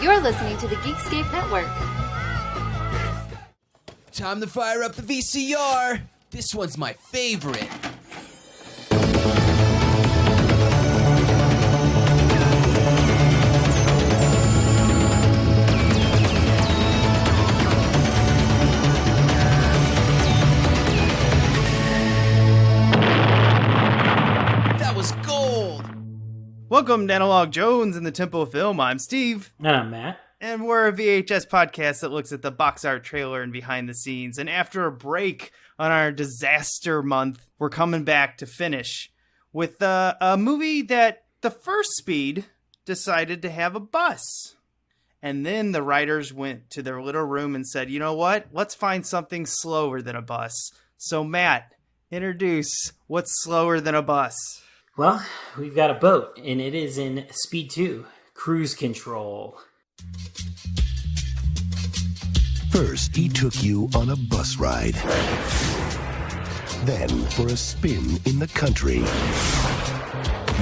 You're listening to the Geekscape Network. Time to fire up the VCR. This one's my favorite. That was gold. Welcome to Analog Jones in the Temple of Film. I'm Steve. And I'm Matt. And we're a VHS podcast that looks at the box art trailer and behind the scenes. And after a break on our disaster month, we're coming back to finish with a movie that the first Speed decided to have a bus. And then the writers went to their little room and said, you know what? Let's find something slower than a bus. So Matt, introduce what's slower than a bus. Well, we've got a boat, and it is in Speed 2, Cruise Control. First, he took you on a bus ride. Then, for a spin in the country.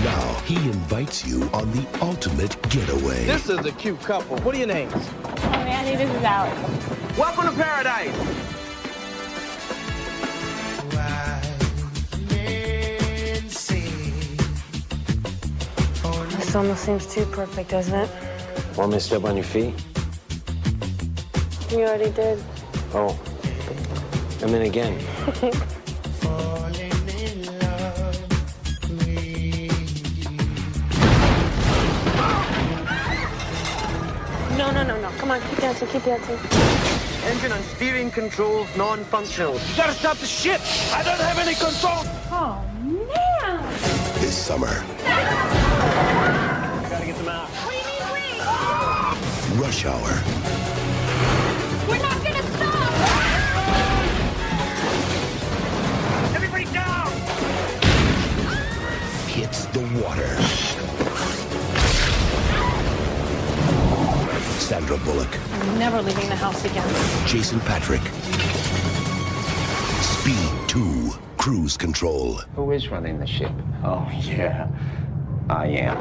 Now, he invites you on the ultimate getaway. This is a cute couple. What are your names? Oh, Mandy, this is Alex. Welcome to paradise. This almost seems too perfect, doesn't it? Want me to step on your feet? You already did. Oh. And then again. No. Come on, keep dancing, keep dancing. Engine and steering controls non-functional. You gotta stop the ship. I don't have any control. Oh, man! This summer. I gotta get them out. What do you mean, wait? Rush Hour. We're not gonna stop! Everybody down! Hits the water. Sandra Bullock. I'm never leaving the house again. Jason Patric. Speed 2, Cruise Control. Who is running the ship? Oh, yeah. I am.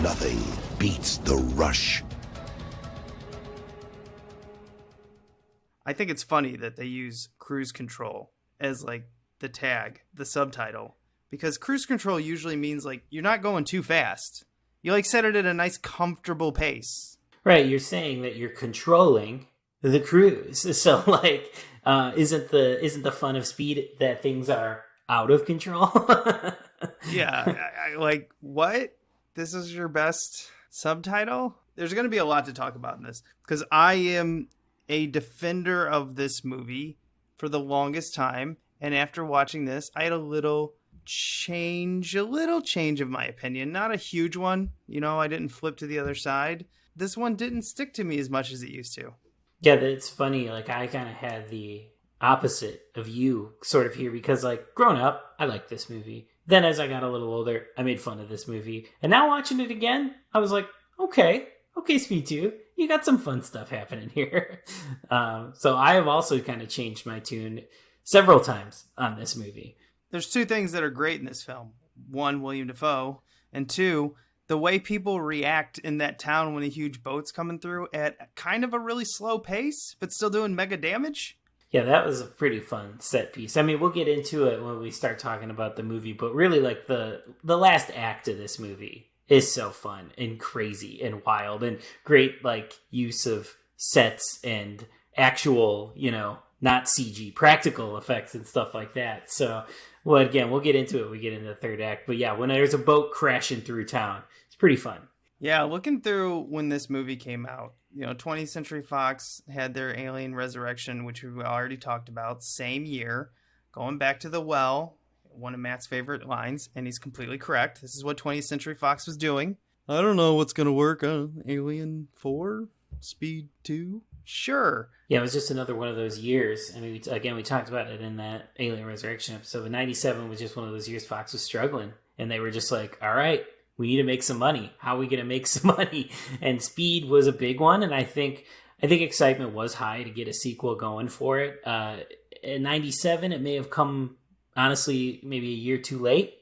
Nothing beats the rush. I think it's funny that they use Cruise Control as like the tag, the subtitle, because Cruise Control usually means like you're not going too fast. You like set it at a nice comfortable pace. Right, you're saying that you're controlling the cruise. So like, isn't the fun of Speed that things are out of control? Yeah, I like, what? This is your best subtitle? There's going to be a lot to talk about in this, because I am a defender of this movie for the longest time, and after watching this, I had a little change of my opinion. Not a huge one. You know, I didn't flip to the other side. This one didn't stick to me as much as it used to. Yeah, it's funny. Like, I kind of had the opposite of you sort of here, because like growing up, I liked this movie. Then as I got a little older, I made fun of this movie. And now watching it again, I was like, okay, Speed 2, you got some fun stuff happening here. So I have also kind of changed my tune several times on this movie. There's two things that are great in this film. One, William Dafoe, and two, the way people react in that town when a huge boat's coming through at kind of a really slow pace, but still doing mega damage. Yeah, that was a pretty fun set piece. I mean, we'll get into it when we start talking about the movie, but really, like, the last act of this movie is so fun and crazy and wild and great, like, use of sets and actual, you know, not CG, practical effects and stuff like that. So, well, again, we'll get into it when we get into the third act. But yeah, when there's a boat crashing through town, it's pretty fun. Yeah, looking through when this movie came out, you know, 20th Century Fox had their Alien Resurrection, which we already talked about, same year. Going back to the well, one of Matt's favorite lines, and he's completely correct. This is what 20th Century Fox was doing. I don't know what's going to work on Alien 4, Speed 2. Sure. Yeah, it was just another one of those years. I mean, we talked about it in that Alien Resurrection episode. But 97 was just one of those years Fox was struggling. And they were just like, all right, we need to make some money. How are we going to make some money? And Speed was a big one. And I think excitement was high to get a sequel going for it. In 97, it may have come, honestly, maybe a year too late.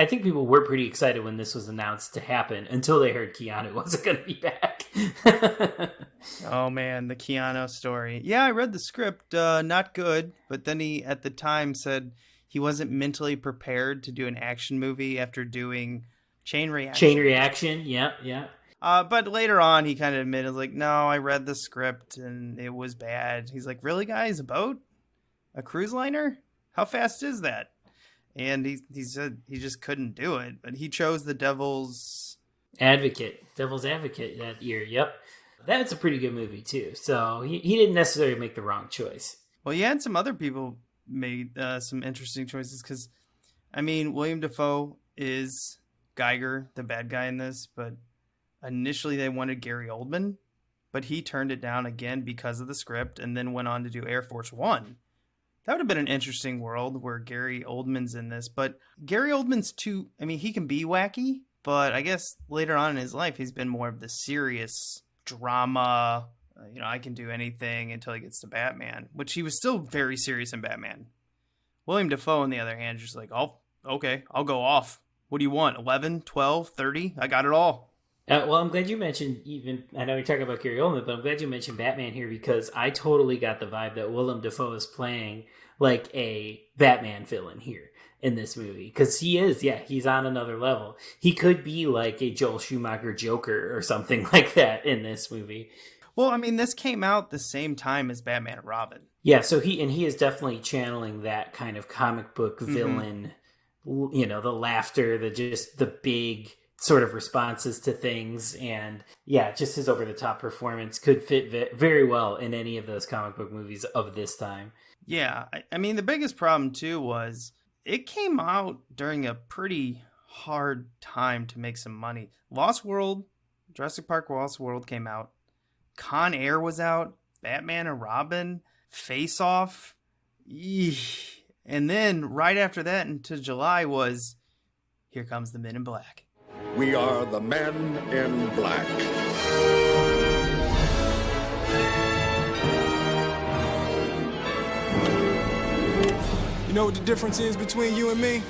think people were pretty excited when this was announced to happen until they heard Keanu wasn't going to be back. Oh man, the Keanu story. Yeah, I read the script, not good, but then he at the time said he wasn't mentally prepared to do an action movie after doing Chain Reaction. Yeah. But later on, he kind of admitted, like, no, I read the script and it was bad. He's like, really, guys? A boat? A cruise liner? How fast is that? And he said he just couldn't do it. But he chose the Devil's Advocate that year. Yep. That's a pretty good movie, too. So he didn't necessarily make the wrong choice. Well, you had some other people made some interesting choices because, I mean, William Dafoe is Geiger, the bad guy in this, but initially they wanted Gary Oldman, but he turned it down again because of the script and then went on to do Air Force One. That would have been an interesting world where Gary Oldman's in this, but Gary Oldman's too, I mean, he can be wacky, but I guess later on in his life, he's been more of the serious drama, I can do anything until he gets to Batman, which he was still very serious in Batman. William Dafoe, on the other hand, just like, oh, okay, I'll go off. What do you want? 11, 12, 30? I got it all. Well, I'm glad you mentioned I know you're talking about Gary Oldman, but I'm glad you mentioned Batman here because I totally got the vibe that Willem Dafoe is playing like a Batman villain here in this movie. Because he is, he's on another level. He could be like a Joel Schumacher Joker or something like that in this movie. Well, I mean, this came out the same time as Batman and Robin. Yeah, so he is definitely channeling that kind of comic book villain, the laughter, the big sort of responses to things, and just his over-the-top performance could fit very well in any of those comic book movies of this time. Yeah, I mean, the biggest problem, too, was it came out during a pretty hard time to make some money. Lost World, Jurassic Park Lost World came out. Con Air was out. Batman and Robin, Face Off. Eesh. And then right after that into July was Here Comes the Men in Black. We are the Men in Black. You know what the difference is between you and me?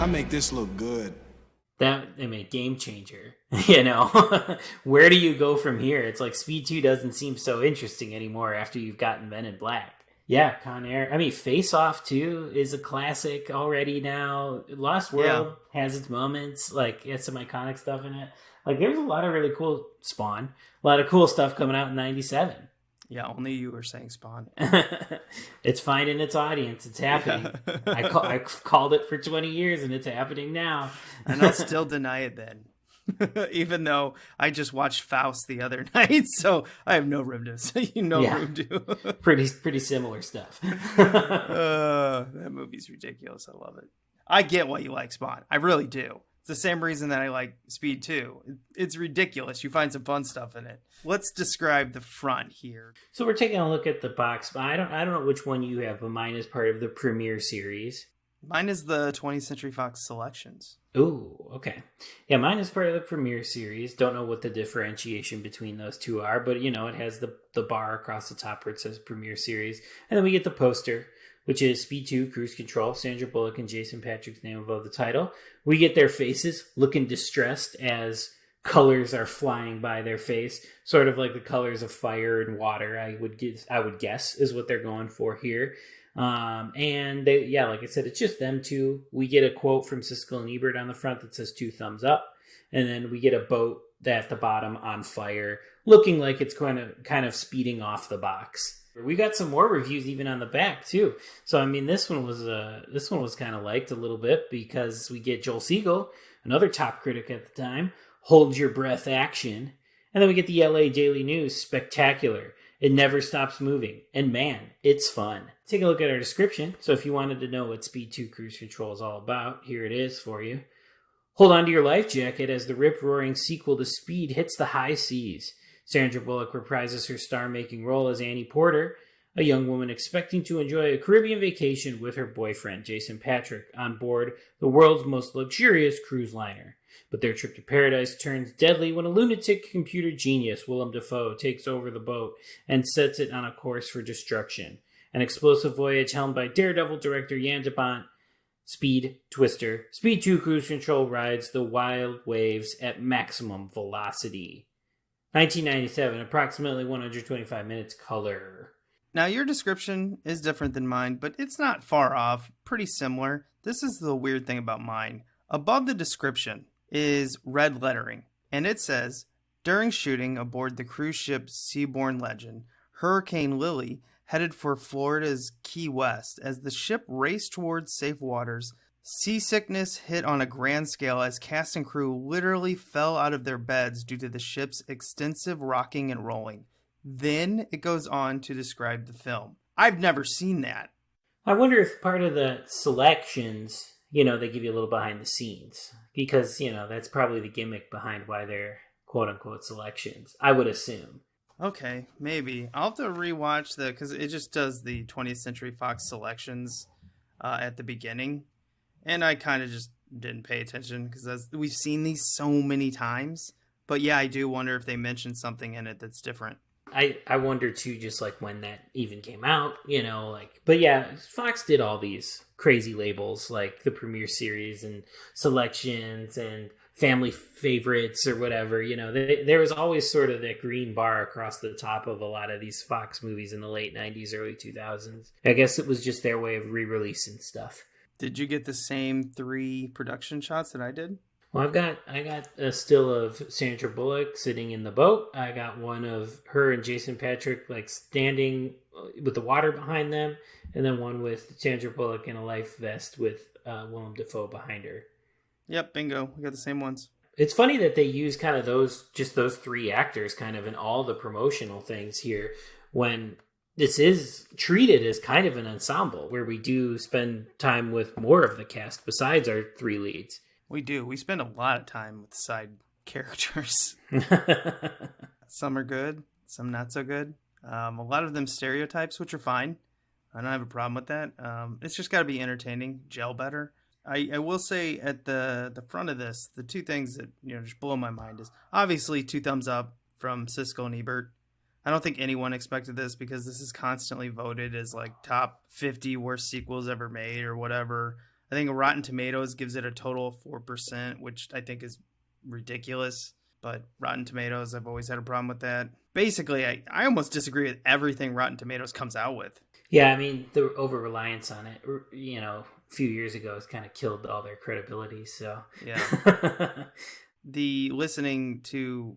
I make this look good. Game changer. Where do you go from here? It's like Speed 2 doesn't seem so interesting anymore after you've gotten Men in Black. Yeah, Con Air. I mean, Face Off, too, is a classic already now. Lost World has its moments. Like, it has some iconic stuff in it. Like, there's a lot of really cool Spawn. A lot of cool stuff coming out in 97. Yeah, only you were saying Spawn. It's finding its audience. It's happening. Yeah. I called it for 20 years, and it's happening now. And I'll still deny it then. Even though I just watched Faust the other night, so I have no room to say room to. pretty similar stuff. That movie's ridiculous. I love it. I get why you like Spawn. I really do. It's the same reason that I like Speed 2. It's ridiculous. You find some fun stuff in it. Let's describe the front here. So we're taking a look at the box. I don't know which one you have, but mine is part of the premiere series. Mine is the 20th Century Fox Selections. Ooh, okay. Yeah, mine is part of the premiere series. Don't know what the differentiation between those two are, but it has the bar across the top where it says premiere series. And then we get the poster, which is Speed 2, Cruise Control, Sandra Bullock and Jason Patric's name above the title. We get their faces looking distressed as colors are flying by their face, sort of like the colors of fire and water, I would guess is what they're going for here. And they, like I said, it's just them two. We get a quote from Siskel and Ebert on the front that says 2 thumbs up. And then we get a boat at the bottom on fire, looking like it's going to kind of speeding off the box. We got some more reviews even on the back too. So, I mean, this one was kind of liked a little bit because we get Joel Siegel, another top critic at the time, hold your breath action. And then we get the LA Daily News, spectacular. It never stops moving. And man, it's fun. Take a look at our description. So if you wanted to know what Speed 2 Cruise Control is all about, here it is for you. Hold on to your life jacket as the rip-roaring sequel to Speed hits the high seas. Sandra Bullock reprises her star-making role as Annie Porter, a young woman expecting to enjoy a Caribbean vacation with her boyfriend, Jason Patric, on board the world's most luxurious cruise liner. But their trip to paradise turns deadly when a lunatic computer genius, Willem Dafoe, takes over the boat and sets it on a course for destruction. An explosive voyage helmed by Daredevil director Jan de Bont. Speed Twister. Speed 2 cruise control rides the wild waves at maximum velocity. 1997, approximately 125 minutes color. Now, your description is different than mine, but it's not far off. Pretty similar. This is the weird thing about mine. Above the description is red lettering, and it says, during shooting aboard the cruise ship Seaborn Legend, Hurricane Lily headed for Florida's Key West. As the ship raced towards safe waters, seasickness hit on a grand scale as cast and crew literally fell out of their beds due to the ship's extensive rocking and rolling. Then it goes on to describe the film. I've never seen that. I wonder if part of the selections, they give you a little behind the scenes. Because, that's probably the gimmick behind why they're quote-unquote selections. I would assume. Okay, maybe. I'll have to rewatch because it just does the 20th Century Fox selections at the beginning. And I kind of just didn't pay attention because we've seen these so many times. But yeah, I do wonder if they mentioned something in it that's different. I wonder too, just like when that even came out, but yeah, Fox did all these crazy labels like the premiere series and selections and family favorites or whatever. There was always sort of that green bar across the top of a lot of these Fox movies in the late 90s, early 2000s. I guess it was just their way of re-releasing stuff. Did you get the same 3 production shots that I did? Well, I got a still of Sandra Bullock sitting in the boat. I got one of her and Jason Patric like standing with the water behind them, and then one with Sandra Bullock in a life vest with Willem Dafoe behind her. Yep, bingo. We got the same ones. It's funny that they use kind of those 3 actors kind of in all the promotional things here, when this is treated as kind of an ensemble where we do spend time with more of the cast besides our 3 leads. We do. We spend a lot of time with side characters. Some are good, some not so good. A lot of them stereotypes, which are fine. I don't have a problem with that. It's just got to be entertaining, gel better. I will say at the front of this, the 2 things that just blow my mind is obviously 2 thumbs up from Siskel and Ebert. I don't think anyone expected this because this is constantly voted as like top 50 worst sequels ever made or whatever. I think Rotten Tomatoes gives it a total of 4%, which I think is ridiculous. But Rotten Tomatoes, I've always had a problem with that. Basically, I almost disagree with everything Rotten Tomatoes comes out with. Yeah, I mean, the over-reliance on it, a few years ago has kind of killed all their credibility, so. Yeah. The listening to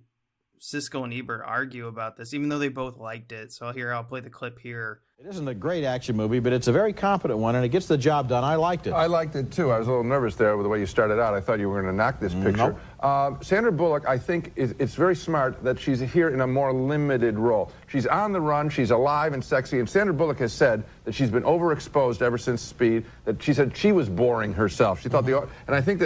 Siskel and Ebert argue about this, even though they both liked it. So I'll play the clip here. It isn't a great action movie, but it's a very competent one, and it gets the job done. I liked it. I liked it, too. I was a little nervous there with the way you started out. I thought you were going to knock this picture. Nope. Sandra Bullock, I think, it's very smart that she's here in a more limited role. She's on the run, she's alive and sexy, and Sandra Bullock has said that she's been overexposed ever since Speed, that she said she was boring herself. She thought and I think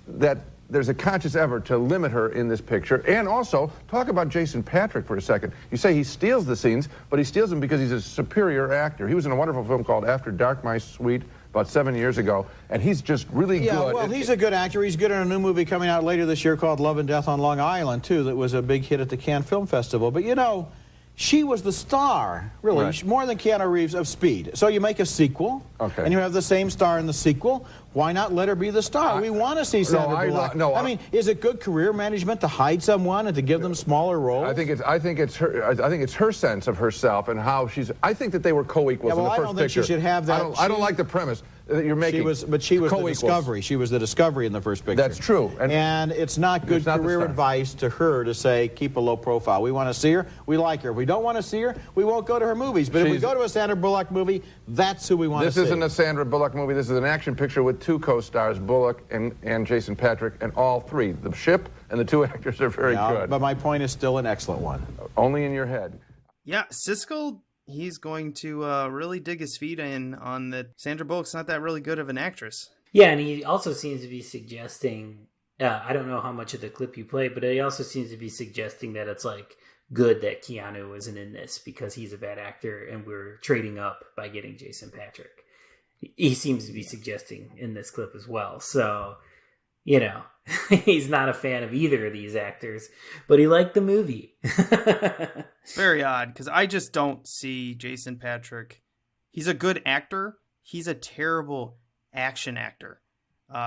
that there's a conscious effort to limit her in this picture. And also, talk about Jason Patric for a second. You say he steals the scenes, but he steals them because he's a superior actor. He was in a wonderful film called After Dark, My Sweet, about 7 years ago, and he's just really good. Yeah, well, he's a good actor. He's good in a new movie coming out later this year called Love and Death on Long Island, too, that was a big hit at the Cannes Film Festival. But, she was the star, really, right, more than Keanu Reeves, of Speed. So you make a sequel, and you have the same star in the sequel. Why not let her be the star? We want to see Sandra Bullock. I mean, is it good career management to hide someone and to give them smaller roles? I think it's her sense of herself and how she's. I think that they were co-equals in the first picture. I don't think she should have that. I don't like the premise that you're making. She was the discovery. She was the discovery in the first picture. That's true. And it's not good career advice to her to say, keep a low profile. We want to see her. We like her. If we don't want to see her, we won't go to her movies. But if we go to a Sandra Bullock movie, that's who we want to see. This isn't a Sandra Bullock movie. This is an action picture with 2 co-stars, Bullock and Jason Patric, and all 3. The ship and the 2 actors are very good. But my point is still an excellent one. Only in your head. Yeah, Siskel, he's going to really dig his feet in on that Sandra Bullock's not that really good of an actress. Yeah, and he also seems to be suggesting, I don't know how much of the clip you played, but he also seems to be suggesting that it's like good that Keanu isn't in this because he's a bad actor and we're trading up by getting Jason Patric. He seems to be suggesting in this clip as well. So, he's not a fan of either of these actors, but he liked the movie. It's very odd because I just don't see Jason Patric. He's a good actor. He's a terrible action actor.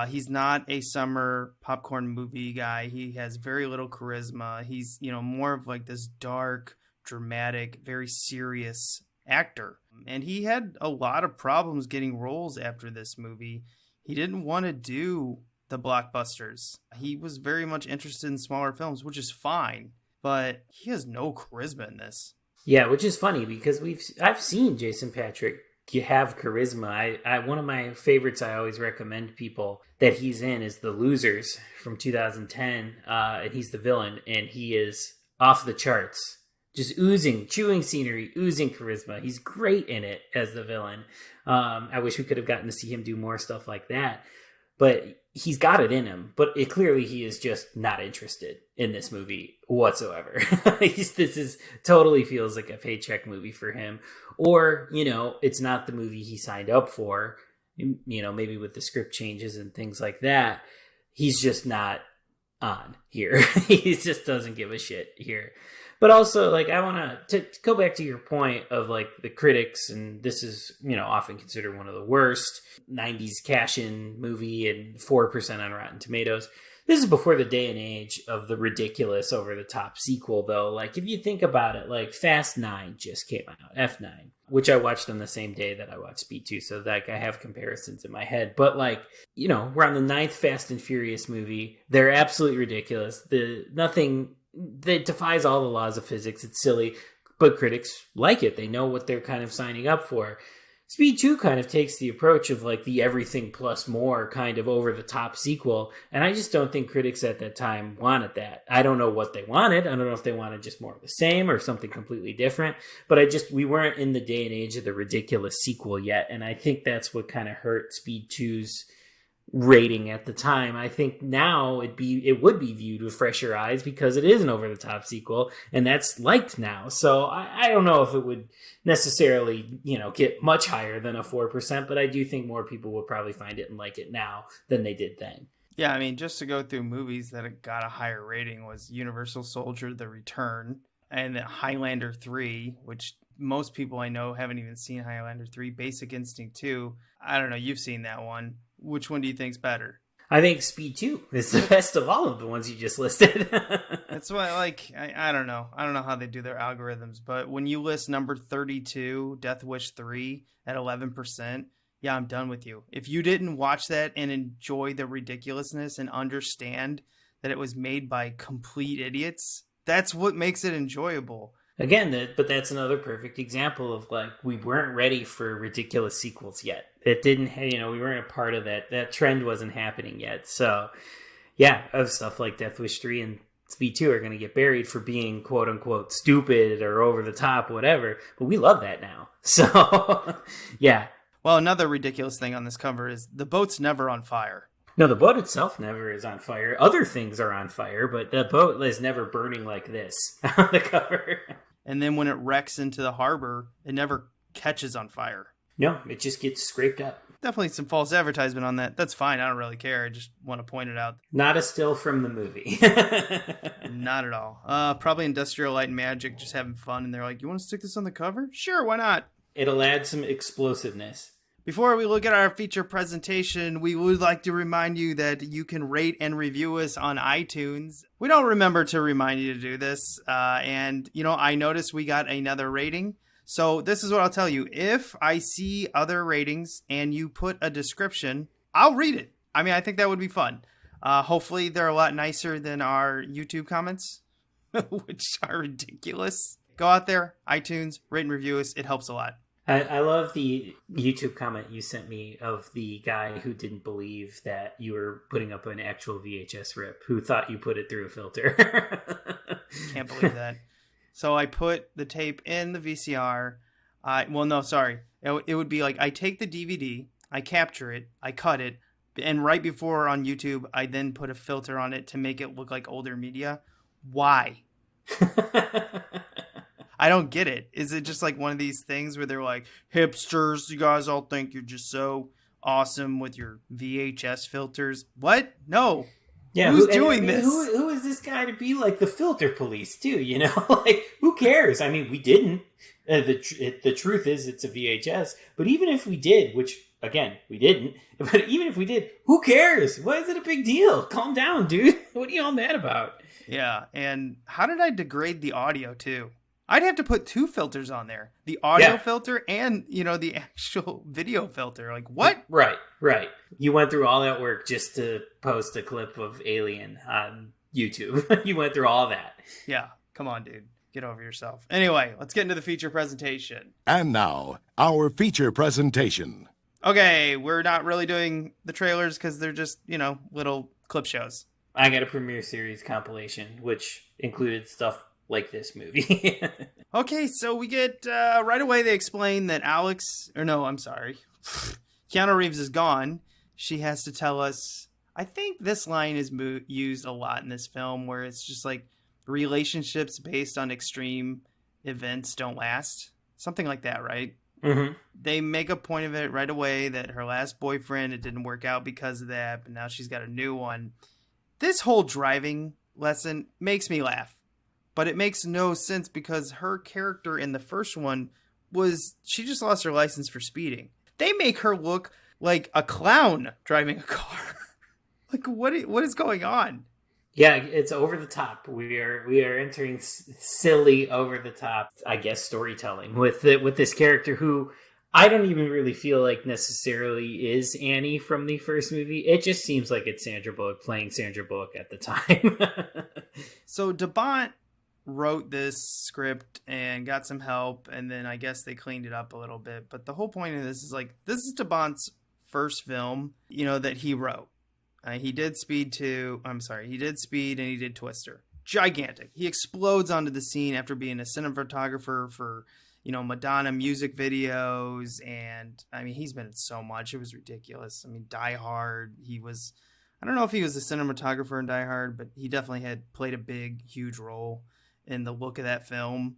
He's not a summer popcorn movie guy. He has very little charisma. He's, more of like this dark, dramatic, very serious actor. And he had a lot of problems getting roles after this movie. He didn't want to do the blockbusters. He was very much interested in smaller films, which is fine, but he has no charisma in this. Yeah, which is funny because I've seen Jason Patric have charisma. I one of my favorites I always recommend people that he's in is The Losers from 2010, and he's the villain, and he is off the charts. Just chewing scenery, oozing charisma. He's great in it as the villain. I wish we could have gotten to see him do more stuff like that. But he's got it in him. But clearly he is just not interested in this movie whatsoever. This totally feels like a paycheck movie for him. Or, it's not the movie he signed up for. Maybe with the script changes and things like that. He's just not on here. He just doesn't give a shit here. But also, I want to go back to your point of, the critics, and this is, often considered one of the worst 90s cash-in movie and 4% on Rotten Tomatoes. This is before the day and age of the ridiculous over-the-top sequel, though. If you think about it, Fast 9 just came out, F9, which I watched on the same day that I watched Speed 2, so I have comparisons in my head. But, we're on the 9th Fast and Furious movie. They're absolutely ridiculous. That defies all the laws of physics. It's silly, but critics like it. They know what they're kind of signing up for. Speed 2 kind of takes the approach of the everything plus more kind of over-the-top sequel, and I just don't think critics at that time wanted that. I don't know what they wanted. I don't know if they wanted just more of the same or something completely different, but we weren't in the day and age of the ridiculous sequel yet, and I think that's what kind of hurt Speed 2's rating at the time. I think now it would be viewed with fresher eyes because it is an over-the-top sequel, and that's liked now. So I don't know if it would necessarily, get much higher than a 4%, but I do think more people will probably find it and like it now than they did then. Yeah, I mean, just to go through movies that got a higher rating was Universal Soldier: The Return, and Highlander 3, which most people I know haven't even seen Highlander 3. Basic Instinct 2, I don't know, you've seen that one. Which one do you think's better? I think Speed 2 is the best of all of the ones you just listed. That's why, I don't know. I don't know how they do their algorithms, but when you list number 32, Death Wish 3, at 11%, yeah, I'm done with you. If you didn't watch that and enjoy the ridiculousness and understand that it was made by complete idiots, that's what makes it enjoyable. Again, but that's another perfect example of we weren't ready for ridiculous sequels yet. It didn't, we weren't a part of that. That trend wasn't happening yet. So, yeah, of stuff like Death Wish 3 and Speed 2 are going to get buried for being quote unquote stupid or over the top, whatever. But we love that now. So, yeah. Well, another ridiculous thing on this cover is the boat's never on fire. No, the boat itself never is on fire. Other things are on fire, but the boat is never burning like this on the cover. And then when it wrecks into the harbor, it never catches on fire. No, it just gets scraped up. Definitely some false advertisement on that. That's fine. I don't really care. I just want to point it out. Not a still from the movie. Not at all. Probably Industrial Light and Magic just having fun. And they're like, you want to stick this on the cover? Sure, why not? It'll add some explosiveness. Before we look at our feature presentation, we would like to remind you that you can rate and review us on iTunes. We don't remember to remind you to do this. And, I noticed we got another rating. So this is what I'll tell you. If I see other ratings and you put a description, I'll read it. I mean, I think that would be fun. Hopefully they're a lot nicer than our YouTube comments, which are ridiculous. Go out there, iTunes, rate and review us. It helps a lot. I love the YouTube comment you sent me of the guy who didn't believe that you were putting up an actual VHS rip, who thought you put it through a filter. Can't believe that. So I put the tape in the VCR. It would be I take the DVD, I capture it, I cut it, and right before on YouTube, I then put a filter on it to make it look like older media. Why? I don't get it. Is it just one of these things where they're like, hipsters, you guys all think you're just so awesome with your VHS filters? What? No. Yeah, who's doing this? Who is this guy to be like the filter police too? Who cares? I mean, we didn't. The truth is it's a VHS. But even if we did, which, again, we didn't, but even if we did, who cares? Why is it a big deal? Calm down, dude. What are you all mad about? Yeah, and how did I degrade the audio, too? I'd have to put 2 filters on there. The audio filter and, the actual video filter. Like, what? Right. You went through all that work just to post a clip of Alien on YouTube. You went through all that. Yeah, come on, dude. Get over yourself. Anyway, let's get into the feature presentation. And now, our feature presentation. Okay, we're not really doing the trailers because they're just, little clip shows. I got a premiere series compilation, which included stuff like this movie. Okay, so we get, right away they explain that Keanu Reeves is gone. She has to tell us, I think this line is used a lot in this film, where it's just like, relationships based on extreme events don't last. Something like that, right? Mm-hmm. They make a point of it right away that her last boyfriend, it didn't work out because of that, but now she's got a new one. This whole driving lesson makes me laugh, but it makes no sense because her character in the first one she just lost her license for speeding. They make her look like a clown driving a car. Like, what is going on? Yeah, it's over the top. We are entering silly, over the top, I guess, storytelling with this character who I don't even really feel like necessarily is Annie from the first movie. It just seems like it's Sandra Bullock playing Sandra Bullock at the time. So de Bont wrote this script and got some help, and then I guess they cleaned it up a little bit. But the whole point of this is this is de Bont's first film, that he wrote. He did Speed and he did Twister. Gigantic. He explodes onto the scene after being a cinematographer for, Madonna music videos. And, he's been in so much. It was ridiculous. Die Hard. I don't know if he was a cinematographer in Die Hard, but he definitely had played a big, huge role in the look of that film.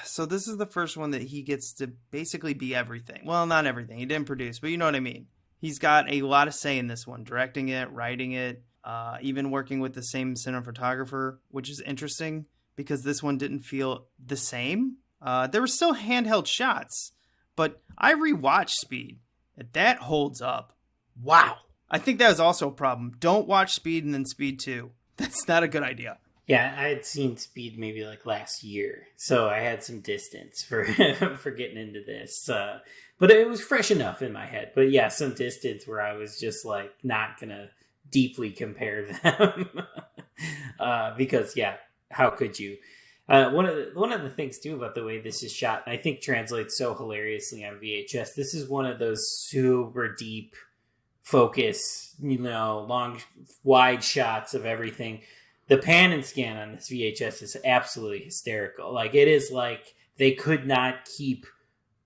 So this is the first one that he gets to basically be everything. Well, not everything. He didn't produce, but you know what I mean. He's got a lot of say in this one, directing it, writing it, even working with the same cinematographer, which is interesting because this one didn't feel the same. There were still handheld shots, but I rewatched Speed. That holds up. Wow. I think that was also a problem. Don't watch Speed and then Speed 2. That's not a good idea. Yeah, I had seen Speed maybe last year, so I had some distance for for getting into this. But it was fresh enough in my head. But yeah, some distance where I was just not gonna deeply compare them because how could you? One of the things too about the way this is shot, and I think translates so hilariously on VHS. This is one of those super deep focus, long, wide shots of everything. The pan and scan on this VHS is absolutely hysterical. It is they could not keep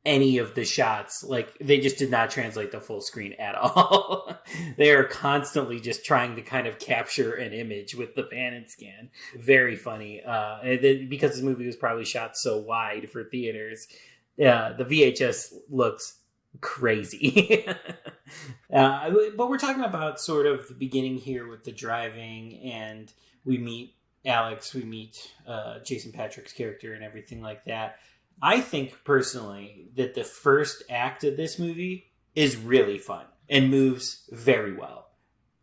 any of the shots. They just did not translate the full screen at all. They are constantly just trying to kind of capture an image with the pan and scan. Very funny. Because this movie was probably shot so wide for theaters, the VHS looks crazy. But we're talking about sort of the beginning here with the driving, and we meet Alex, we meet Jason Patric's character and everything like that. I think personally that the first act of this movie is really fun and moves very well.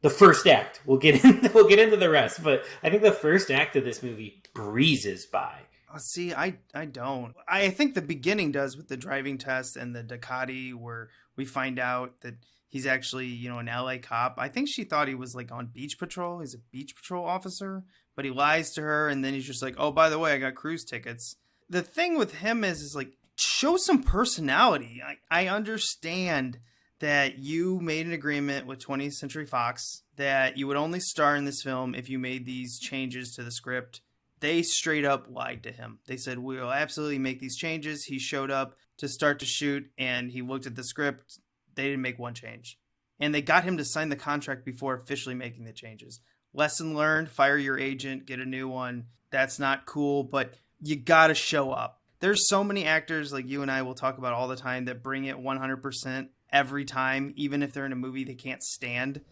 The first act, we'll get into the rest, but I think the first act of this movie breezes by. See, I don't. I think the beginning does with the driving test and the Ducati, where we find out that he's actually, an LA cop. I think she thought he was on beach patrol. He's a beach patrol officer, but he lies to her, and then he's just oh, by the way, I got cruise tickets. The thing with him is show some personality. I understand that you made an agreement with 20th Century Fox that you would only star in this film if you made these changes to the script. They straight up lied to him. They said, we'll absolutely make these changes. He showed up to start to shoot, and he looked at the script. They didn't make one change. And they got him to sign the contract before officially making the changes. Lesson learned, fire your agent, get a new one. That's not cool, but you got to show up. There's so many actors like you and I will talk about all the time that bring it 100% every time, even if they're in a movie they can't stand.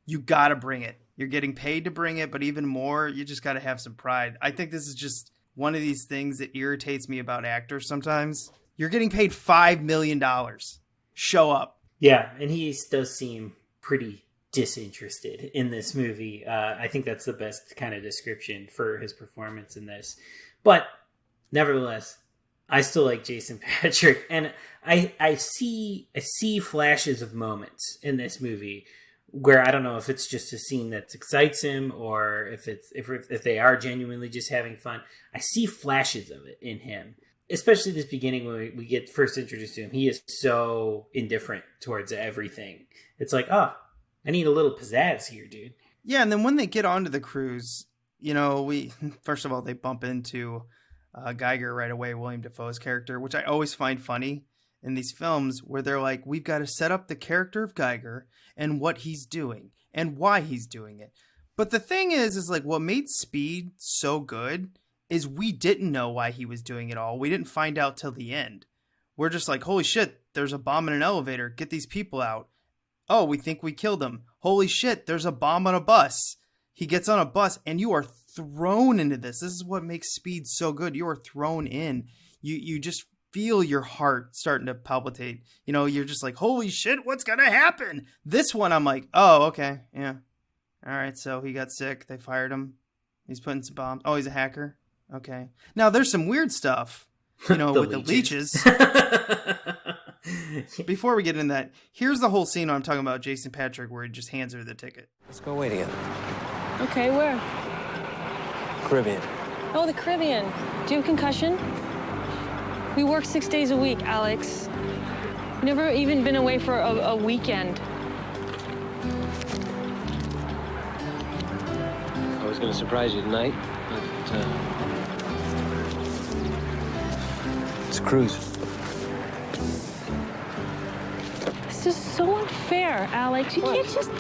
You got to bring it. You're getting paid to bring it, but even more, you just got to have some pride. I think this is just one of these things that irritates me about actors sometimes. You're getting paid $5 million. Show up. Yeah, and he does seem pretty disinterested in this movie. I think that's the best kind of description for his performance in this. But nevertheless, I still like Jason Patric, and I see flashes of moments in this movie where I don't know if it's just a scene that excites him or if they are genuinely just having fun. I see flashes of it in him, especially this beginning when we get first introduced to him. He is so indifferent towards everything. It's like, oh, I need a little pizzazz here, dude. Yeah, and then when they get onto the cruise, you know, first of all, they bump into Geiger right away, William Dafoe's character, which I always find funny in these films where they're like, we've got to set up the character of Geiger and what he's doing and why he's doing it. But the thing is like what made Speed so good is we didn't know why he was doing it all. We didn't find out till the end. We're just like, holy shit, there's a bomb in an elevator. Get these people out. Oh, we think we killed him. Holy shit, there's a bomb on a bus. He gets on a bus and you are thrown into this. This is what makes Speed so good. You are thrown in. You just feel your heart starting to palpitate. You know, you're just like, holy shit, what's going to happen? This one, I'm like, oh, okay. Yeah. All right. So he got sick. They fired him. He's putting some bombs. Oh, he's a hacker. Okay. Now there's some weird stuff, you know, with the leeches. Before we get into that, here's the whole scene I'm talking about Jason Patric where he just hands her the ticket. Let's go away together. Okay, where? Caribbean. Oh, the Caribbean. Do you have concussion? We work 6 days a week, Alex. Never even been away for a weekend. I was going to surprise you tonight, but it's a cruise. This is so unfair, Alex. You can't just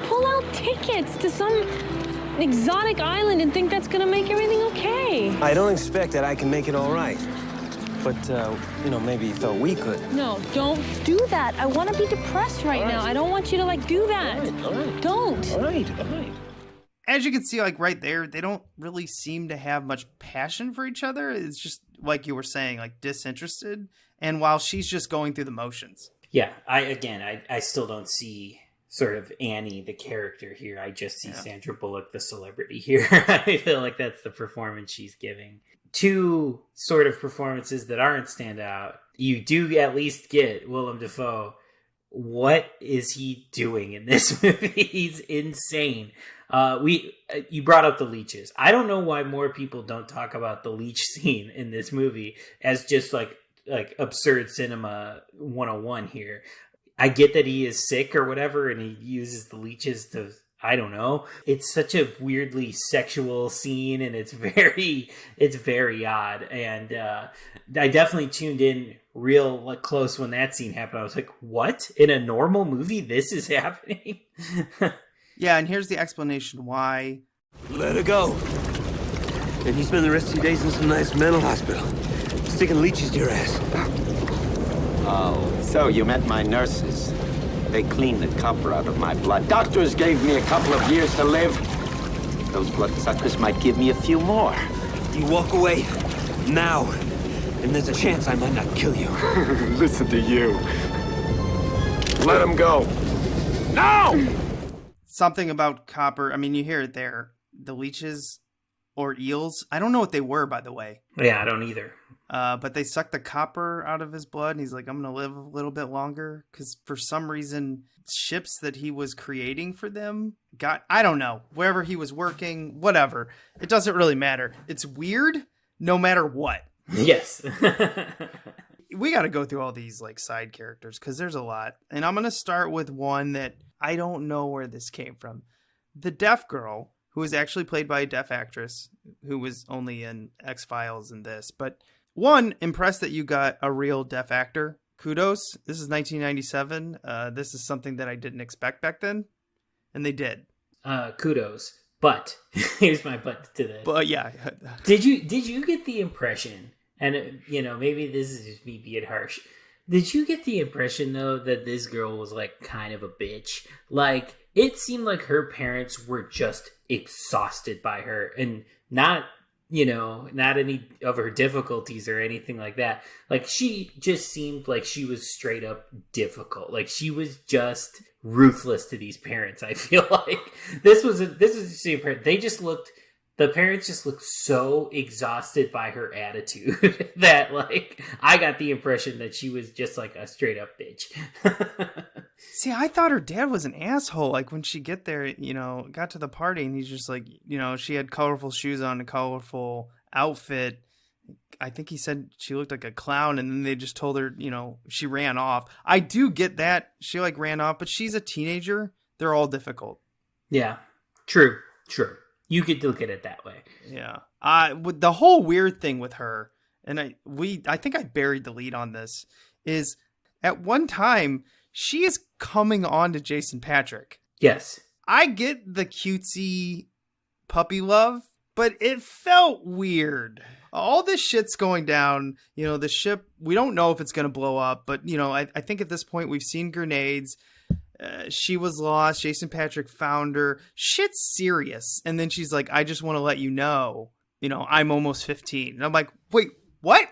pull out tickets to some exotic island and think that's gonna make everything okay. I don't expect that I can make it all right. But, you know, maybe you thought we could. No, don't do that. I want to be depressed right now. I don't want you to, like, do that. All right. Don't. All right. As you can see, like, right there, they don't really seem to have much passion for each other. It's just, like you were saying, like, disinterested. And while she's just going through the motions. Yeah, I still don't see sort of Annie, the character here. I just see Sandra Bullock, the celebrity here. I feel like that's the performance she's giving. Two sort of performances that aren't standout. You do at least get Willem Dafoe. What is he doing in this movie? He's insane. You brought up the leeches. I don't know why more people don't talk about the leech scene in this movie as just like absurd cinema 101 here. I get that he is sick or whatever and he uses the leeches to, I don't know. It's such a weirdly sexual scene and it's very odd. And I definitely tuned in real close when that scene happened. I was like, what? In a normal movie, this is happening? Yeah, and here's the explanation why. Let her go. And you spend the rest of your days in some nice mental hospital. Sticking leeches to your ass. Oh, so you met my nurses. They cleaned the copper out of my blood. Doctors gave me a couple of years to live. Those bloodsuckers might give me a few more. You walk away now, and there's a chance I might not kill you. Listen to you. Let him go. No! Something about copper. I mean, you hear it there. The leeches or eels. I don't know what they were, by the way. Yeah, I don't either. But they sucked the copper out of his blood, and he's like, I'm going to live a little bit longer. Because for some reason, ships that he was creating for them I don't know, wherever he was working, whatever. It doesn't really matter. It's weird no matter what. Yes. We got to go through all these like side characters because there's a lot. And I'm going to start with one that I don't know where this came from. The deaf girl, who is actually played by a deaf actress who was only in X-Files and this. But one, impressed that you got a real deaf actor. Kudos. This is 1997. This is something that I didn't expect back then. And they did. Kudos. But here's my but to this. But yeah. Did you get the impression, and maybe this is just me being harsh. Did you get the impression though that this girl was like kind of a bitch? Like it seemed like her parents were just exhausted by her, and not not any of her difficulties or anything like that. Like, she just seemed like she was straight up difficult. Like, she was just ruthless to these parents. I feel like this was the parents just looked so exhausted by her attitude that, like, I got the impression that she was just like a straight up bitch. See, I thought her dad was an asshole. Like, when she got there, got to the party, and he's just like, she had colorful shoes on, a colorful outfit. I think he said she looked like a clown, and then they just told her, she ran off. I do get that. She, like, ran off, but she's a teenager. They're all difficult. Yeah, true. You could look at it that way. Yeah. With the whole weird thing with her, and I think I buried the lead on this, is at one time she is coming on to Jason Patric. Yes. I get the cutesy puppy love, but it felt weird. All this shit's going down. The ship, we don't know if it's going to blow up, but, I think at this point we've seen grenades. She was lost. Jason Patric found her. Shit's serious. And then she's like, I just want to let you know, I'm almost 15. And I'm like, wait, what?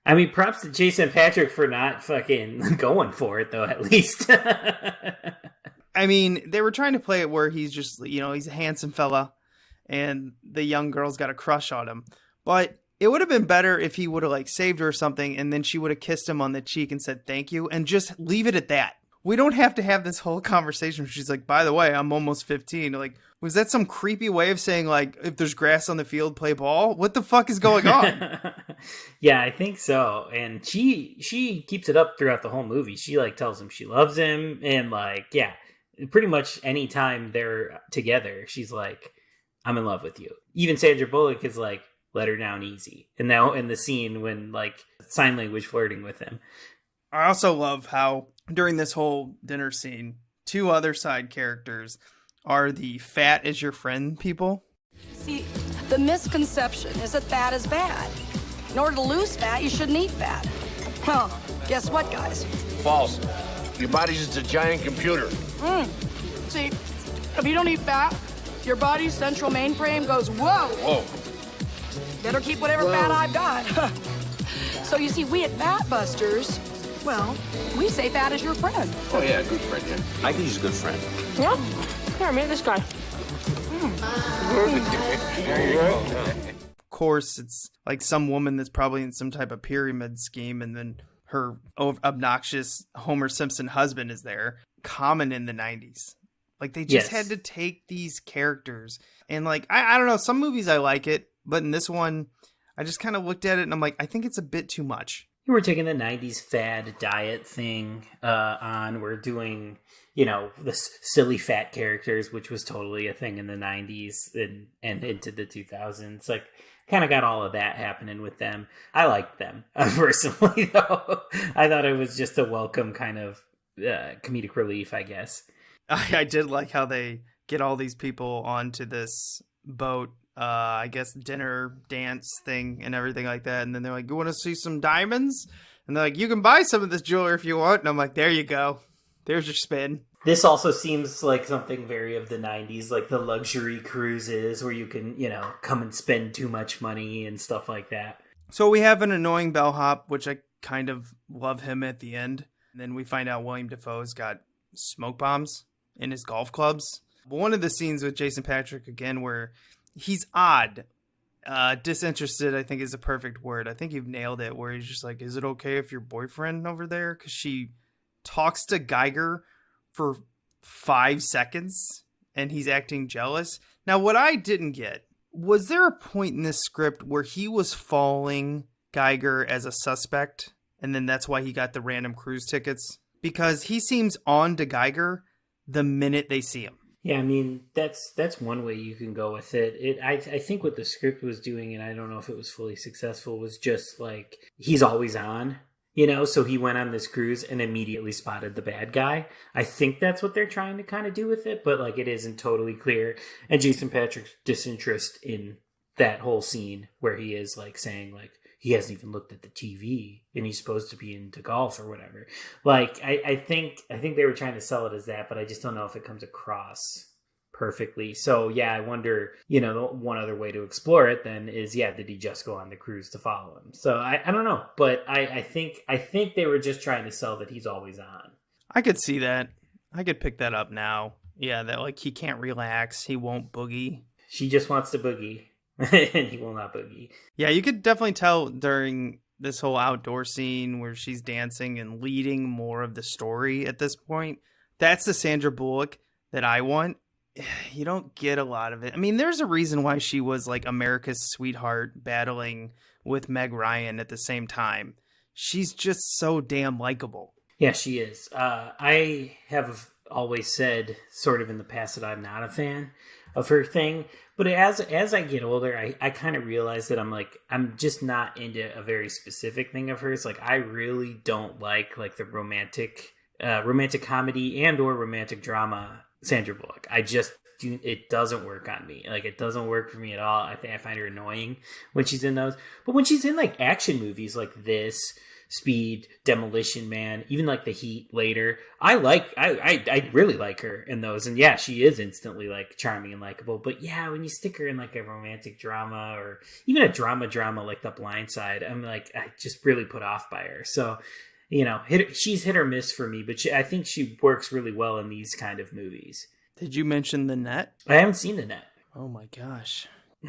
I mean, props to Jason Patric for not fucking going for it, though, at least. I mean, they were trying to play it where he's just, he's a handsome fella and the young girl's got a crush on him. But it would have been better if he would have, like, saved her or something, and then she would have kissed him on the cheek and said thank you, and just leave it at that. We don't have to have this whole conversation where she's like, by the way, I'm almost 15. Like, was that some creepy way of saying, like, if there's grass on the field, play ball? What the fuck is going on? Yeah, I think so. And she keeps it up throughout the whole movie. She, like, tells him she loves him, and, like, yeah, pretty much any time they're together, she's like, I'm in love with you. Even Sandra Bullock is like, let her down easy. And now in the scene when, like, sign language flirting with him. I also love how during this whole dinner scene, two other side characters are the fat is your friend people. See, the misconception is that fat is bad. In order to lose fat, you shouldn't eat fat. Well, guess what, guys? False. Your body's just a giant computer. See, if you don't eat fat, your body's central mainframe goes, whoa. Whoa. Better keep whatever fat I've got. So you see, we at Fat Busters, well, we say fat is your friend. Oh, yeah, good friend, yeah. I think he's a good friend. Yeah? Here, meet this guy. Of course, it's like some woman that's probably in some type of pyramid scheme, and then her obnoxious Homer Simpson husband is there. Common in the 90s. Like, they just had to take these characters. And, like, I don't know, some movies I like it, but in this one, I just kind of looked at it and I'm like, I think it's a bit too much. We're taking the 90s fad diet thing on. We're doing, the silly fat characters, which was totally a thing in the 90s and into the 2000s. Like, kind of got all of that happening with them. I liked them, personally, though. I thought it was just a welcome kind of comedic relief, I guess. I did like how they get all these people onto this boat, I guess dinner dance thing and everything like that. And then they're like, you want to see some diamonds? And they're like, you can buy some of this jewelry if you want. And I'm like, there you go. There's your spin. This also seems like something very of the 90s, like the luxury cruises where you can, come and spend too much money and stuff like that. So we have an annoying bellhop, which I kind of love him at the end. And then we find out William Dafoe's got smoke bombs in his golf clubs. But one of the scenes with Jason Patric, again, where he's odd, disinterested, I think is a perfect word. I think you've nailed it, where he's just like, is it okay if your boyfriend over there? Because she talks to Geiger for 5 seconds and he's acting jealous. Now, what I didn't get, was there a point in this script where he was following Geiger as a suspect and then that's why he got the random cruise tickets? Because he seems on to Geiger the minute they see him. Yeah, I mean, that's one way you can go with it. I think what the script was doing, and I don't know if it was fully successful, was just like, he's always on, so he went on this cruise and immediately spotted the bad guy. I think that's what they're trying to kind of do with it, but like, it isn't totally clear. And Jason Patric's disinterest in that whole scene where he is like saying like, he hasn't even looked at the TV and he's supposed to be into golf or whatever. Like, I think they were trying to sell it as that, but I just don't know if it comes across perfectly. So yeah, I wonder, you know, the one other way to explore it then is, yeah, did he just go on the cruise to follow him? So I don't know, but I think they were just trying to sell that he's always on. I could see that. I could pick that up now. Yeah, that like he can't relax, he won't boogie. She just wants to boogie, and he will not boogie. Yeah, you could definitely tell during this whole outdoor scene where she's dancing and leading more of the story at this point. That's the Sandra Bullock that I want. You don't get a lot of it. I mean, there's a reason why she was like America's sweetheart battling with Meg Ryan at the same time. She's just so damn likable. Yeah, she is. I have always said sort of in the past that I'm not a fan of her thing. But as I get older, I kind of realize that I'm just not into a very specific thing of hers. Like, I really don't like the romantic comedy and or romantic drama Sandra Bullock. It doesn't work on me. Like, it doesn't work for me at all. I think I find her annoying when she's in those. But when she's in like action movies like this, Speed, Demolition Man, even like The Heat later, I really like her in those. And yeah, she is instantly like charming and likable. But yeah, when you stick her in like a romantic drama or even a drama like The Blind Side, I'm like, I just really put off by her. So, you know, she's hit or miss for me, but I think she works really well in these kind of movies. Did you mention The Net? I haven't seen The Net. Oh my gosh.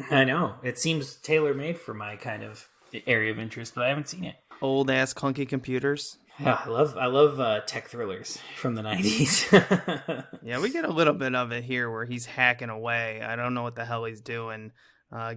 I know. It seems tailor-made for my kind of area of interest, but I haven't seen it. Old ass clunky computers. Yeah, I love tech thrillers from the 90s. Yeah, we get a little bit of it here where he's hacking away. I don't know what the hell he's doing,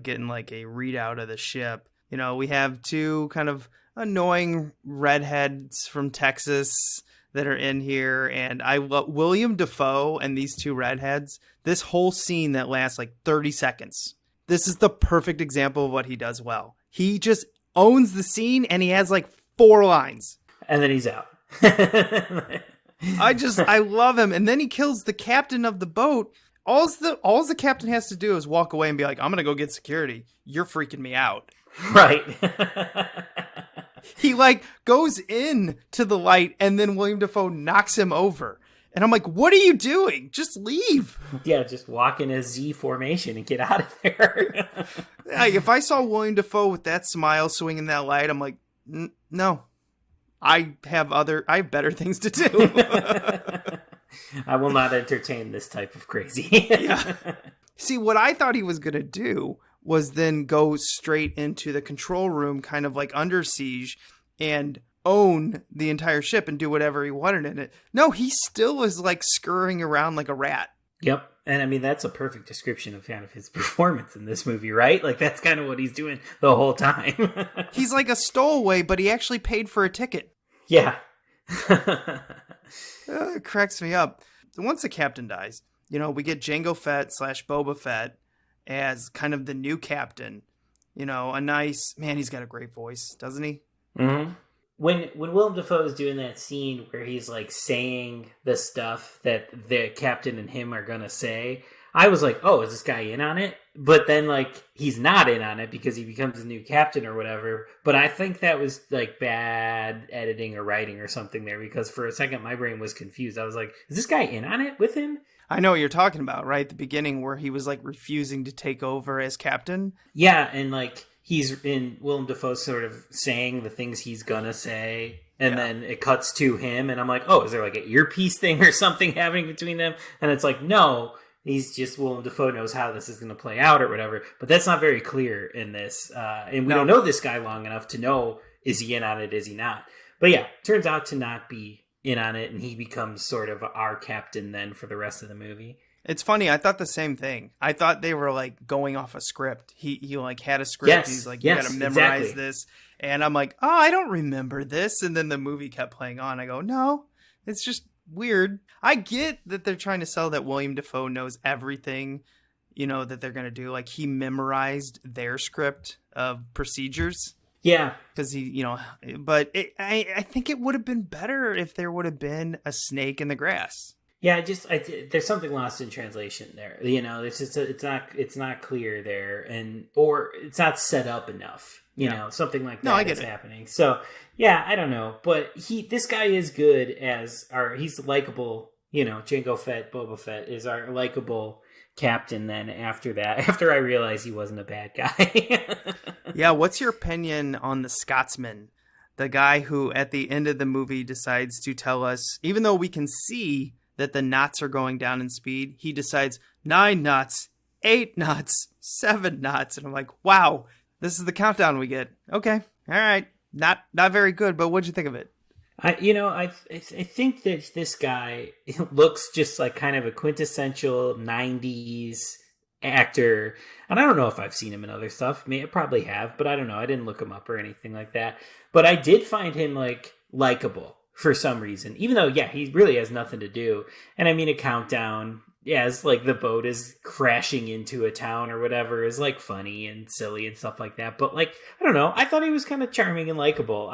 getting like a readout of the ship. You know, we have two kind of annoying redheads from Texas that are in here, and I love William Dafoe and these two redheads. This whole scene that lasts like 30 seconds. This is the perfect example of what he does well. He just owns the scene, and he has like 4 lines. And then he's out. I love him. And then he kills the captain of the boat. All the captain has to do is walk away and be like, I'm going to go get security. You're freaking me out. Right. He like goes in to the light, and then William Dafoe knocks him over. And I'm like, what are you doing? Just leave. Yeah, just walk in a Z formation and get out of there. Like, if I saw William Dafoe with that smile swinging that light, I'm like, no. I have better things to do. I will not entertain this type of crazy. Yeah. See, what I thought he was going to do was then go straight into the control room, kind of like Under Siege, and own the entire ship and do whatever he wanted in it. No, he still was like scurrying around like a rat. Yep. And I mean, that's a perfect description of kind of his performance in this movie, right? Like, that's kind of what he's doing the whole time. He's like a stowaway, but he actually paid for a ticket. Yeah. It cracks me up. Once the captain dies, you know, we get Jango Fett / Boba Fett as kind of the new captain. You know, a nice man. He's got a great voice, doesn't he? Mm-hmm. When Willem Dafoe is doing that scene where he's like saying the stuff that the captain and him are gonna say, I was like, oh, is this guy in on it? But then like he's not in on it because he becomes the new captain or whatever. But I think that was like bad editing or writing or something there, because for a second my brain was confused. I was like, is this guy in on it with him? I know what you're talking about, right? The beginning where he was like refusing to take over as captain. Yeah, and like he's in Willem Dafoe sort of saying the things he's gonna say, and then it cuts to him, and I'm like, oh, is there like an earpiece thing or something happening between them? And it's like, no, he's just Willem Dafoe knows how this is gonna play out or whatever. But that's not very clear in this, and we don't know this guy long enough to know, is he in on it, is he not? But yeah, turns out to not be in on it, and he becomes sort of our captain then for the rest of the movie. It's funny. I thought the same thing. I thought they were like going off a script. He like had a script. Yes, he's like, you got to memorize this. And I'm like, oh, I don't remember this. And then the movie kept playing on. I go, no, it's just weird. I get that they're trying to sell that William Dafoe knows everything, you know, that they're going to do. Like, he memorized their script of procedures. Yeah. Because he, you know, but I think it would have been better if there would have been a snake in the grass. Yeah, there's something lost in translation there. You know, it's just it's not clear there, or it's not set up enough. You know, something like that is happening. So yeah, I don't know, but this guy is good he's likable. You know, Jango Fett, Boba Fett is our likable captain then after that, after I realized he wasn't a bad guy. Yeah, what's your opinion on the Scotsman? The guy who at the end of the movie decides to tell us, even though we can see that the knots are going down in speed, he decides 9 knots, 8 knots, 7 knots. And I'm like, wow, this is the countdown we get. Okay, all right. Not very good, but what'd you think of it? I think that this guy looks just like kind of a quintessential 90s actor. And I don't know if I've seen him in other stuff. I probably have, but I don't know. I didn't look him up or anything like that. But I did find him likable for some reason, even though, yeah, he really has nothing to do. And I mean, a countdown, as the boat is crashing into a town or whatever, is funny and silly and stuff like that. But I don't know, I thought he was kind of charming and likable.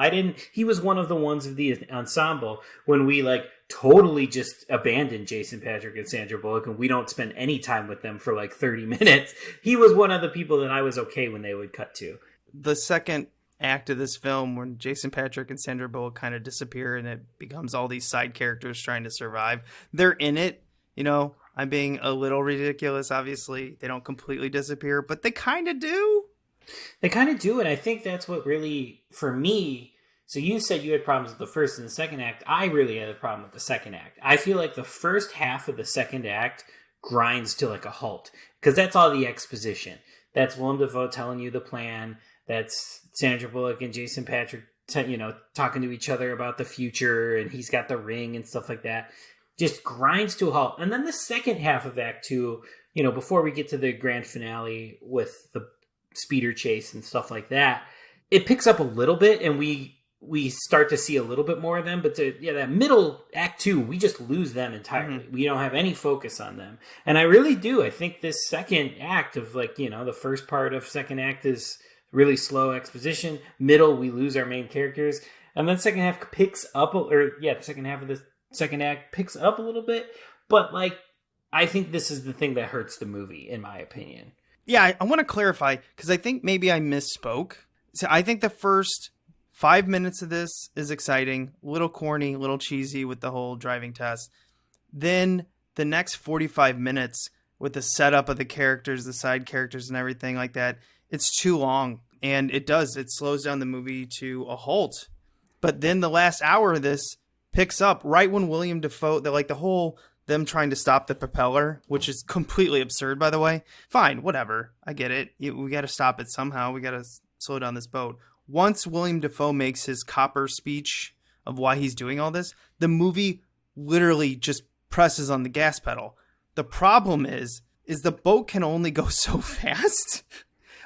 He was one of the ones of the ensemble when we totally just abandoned Jason Patric and Sandra Bullock and we don't spend any time with them for 30 minutes. He was one of the people that I was okay when they would cut to. The second act of this film, when Jason Patric and Sandra Bullock kind of disappear and it becomes all these side characters trying to survive, they're in it. I'm being a little ridiculous, obviously. They don't completely disappear, but they kind of do. They kind of do, and I think that's what really, for me, so you said you had problems with the first and the second act. I really had a problem with the second act. I feel like the first half of the second act grinds to a halt, because that's all the exposition. That's Willem Dafoe telling you the plan. That's Sandra Bullock and Jason Patric, talking to each other about the future, and he's got the ring and stuff like that. Just grinds to a halt. And then the second half of Act 2, before we get to the grand finale with the speeder chase and stuff like that, it picks up a little bit and we start to see a little bit more of them. But that middle Act 2, we just lose them entirely. Mm-hmm. We don't have any focus on them. And I really do. I think this second act of the first part of second act is really slow exposition. Middle, we lose our main characters. And then second half picks up, the second half of the second act picks up a little bit, but I think this is the thing that hurts the movie, in my opinion. Yeah, I want to clarify, because I think maybe I misspoke. So I think the first 5 minutes of this is exciting, a little corny, a little cheesy with the whole driving test. Then the next 45 minutes with the setup of the characters, the side characters and everything like that, it's too long. And it slows down the movie to a halt. But then the last hour of this picks up right when William Dafoe, them trying to stop the propeller, which is completely absurd, by the way. Fine, whatever. I get it. We got to stop it somehow. We got to slow down this boat. Once William Dafoe makes his copper speech of why he's doing all this, the movie literally just presses on the gas pedal. The problem is the boat can only go so fast.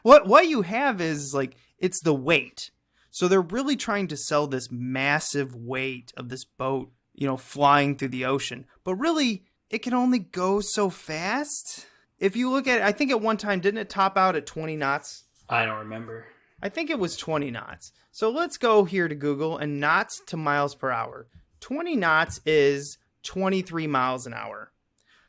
What you have is it's the weight. So they're really trying to sell this massive weight of this boat, flying through the ocean. But really, it can only go so fast. If you look at it, I think at one time, didn't it top out at 20 knots? I don't remember. I think it was 20 knots. So let's go here to Google and knots to miles per hour. 20 knots is 23 miles an hour.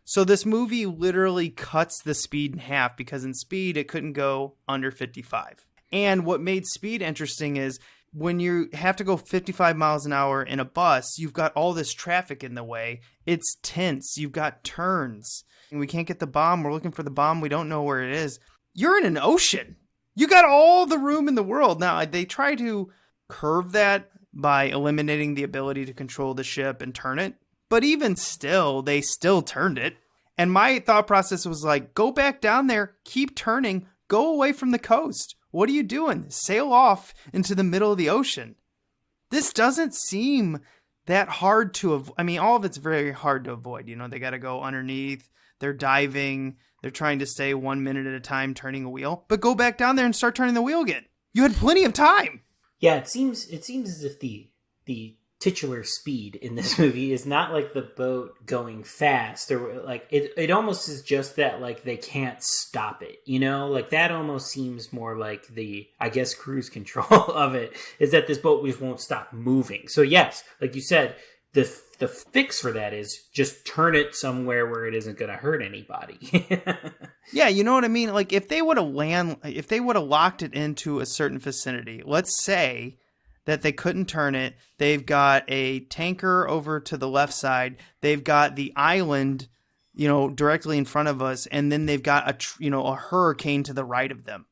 So this movie literally cuts the speed in half because in Speed, it couldn't go under 55. And what made Speed interesting is when you have to go 55 miles an hour in a bus, you've got all this traffic in the way. It's tense. You've got turns. And we can't get the bomb. We're looking for the bomb. We don't know where it is. You're in an ocean. You got all the room in the world. Now, they try to curve that by eliminating the ability to control the ship and turn it. But even still, they still turned it. And my thought process was go back down there, keep turning, go away from the coast. What are you doing? Sail off into the middle of the ocean. This doesn't seem that hard to avoid. I mean, all of it's very hard to avoid. They got to go underneath. They're diving. They're trying to stay 1 minute at a time turning a wheel. But go back down there and start turning the wheel again. You had plenty of time. Yeah, it seems as if the titular speed in this movie is not the boat going fast, or it almost is just that they can't stop it, that almost seems more like the, I guess, cruise control of it is that this boat just won't stop moving. So yes, like you said, the fix for that is just turn it somewhere where it isn't going to hurt anybody. Yeah, you know what I mean? If they would have locked it into a certain vicinity, let's say that they couldn't turn it. They've got a tanker over to the left side. They've got the island directly in front of us, and then they've got a hurricane to the right of them,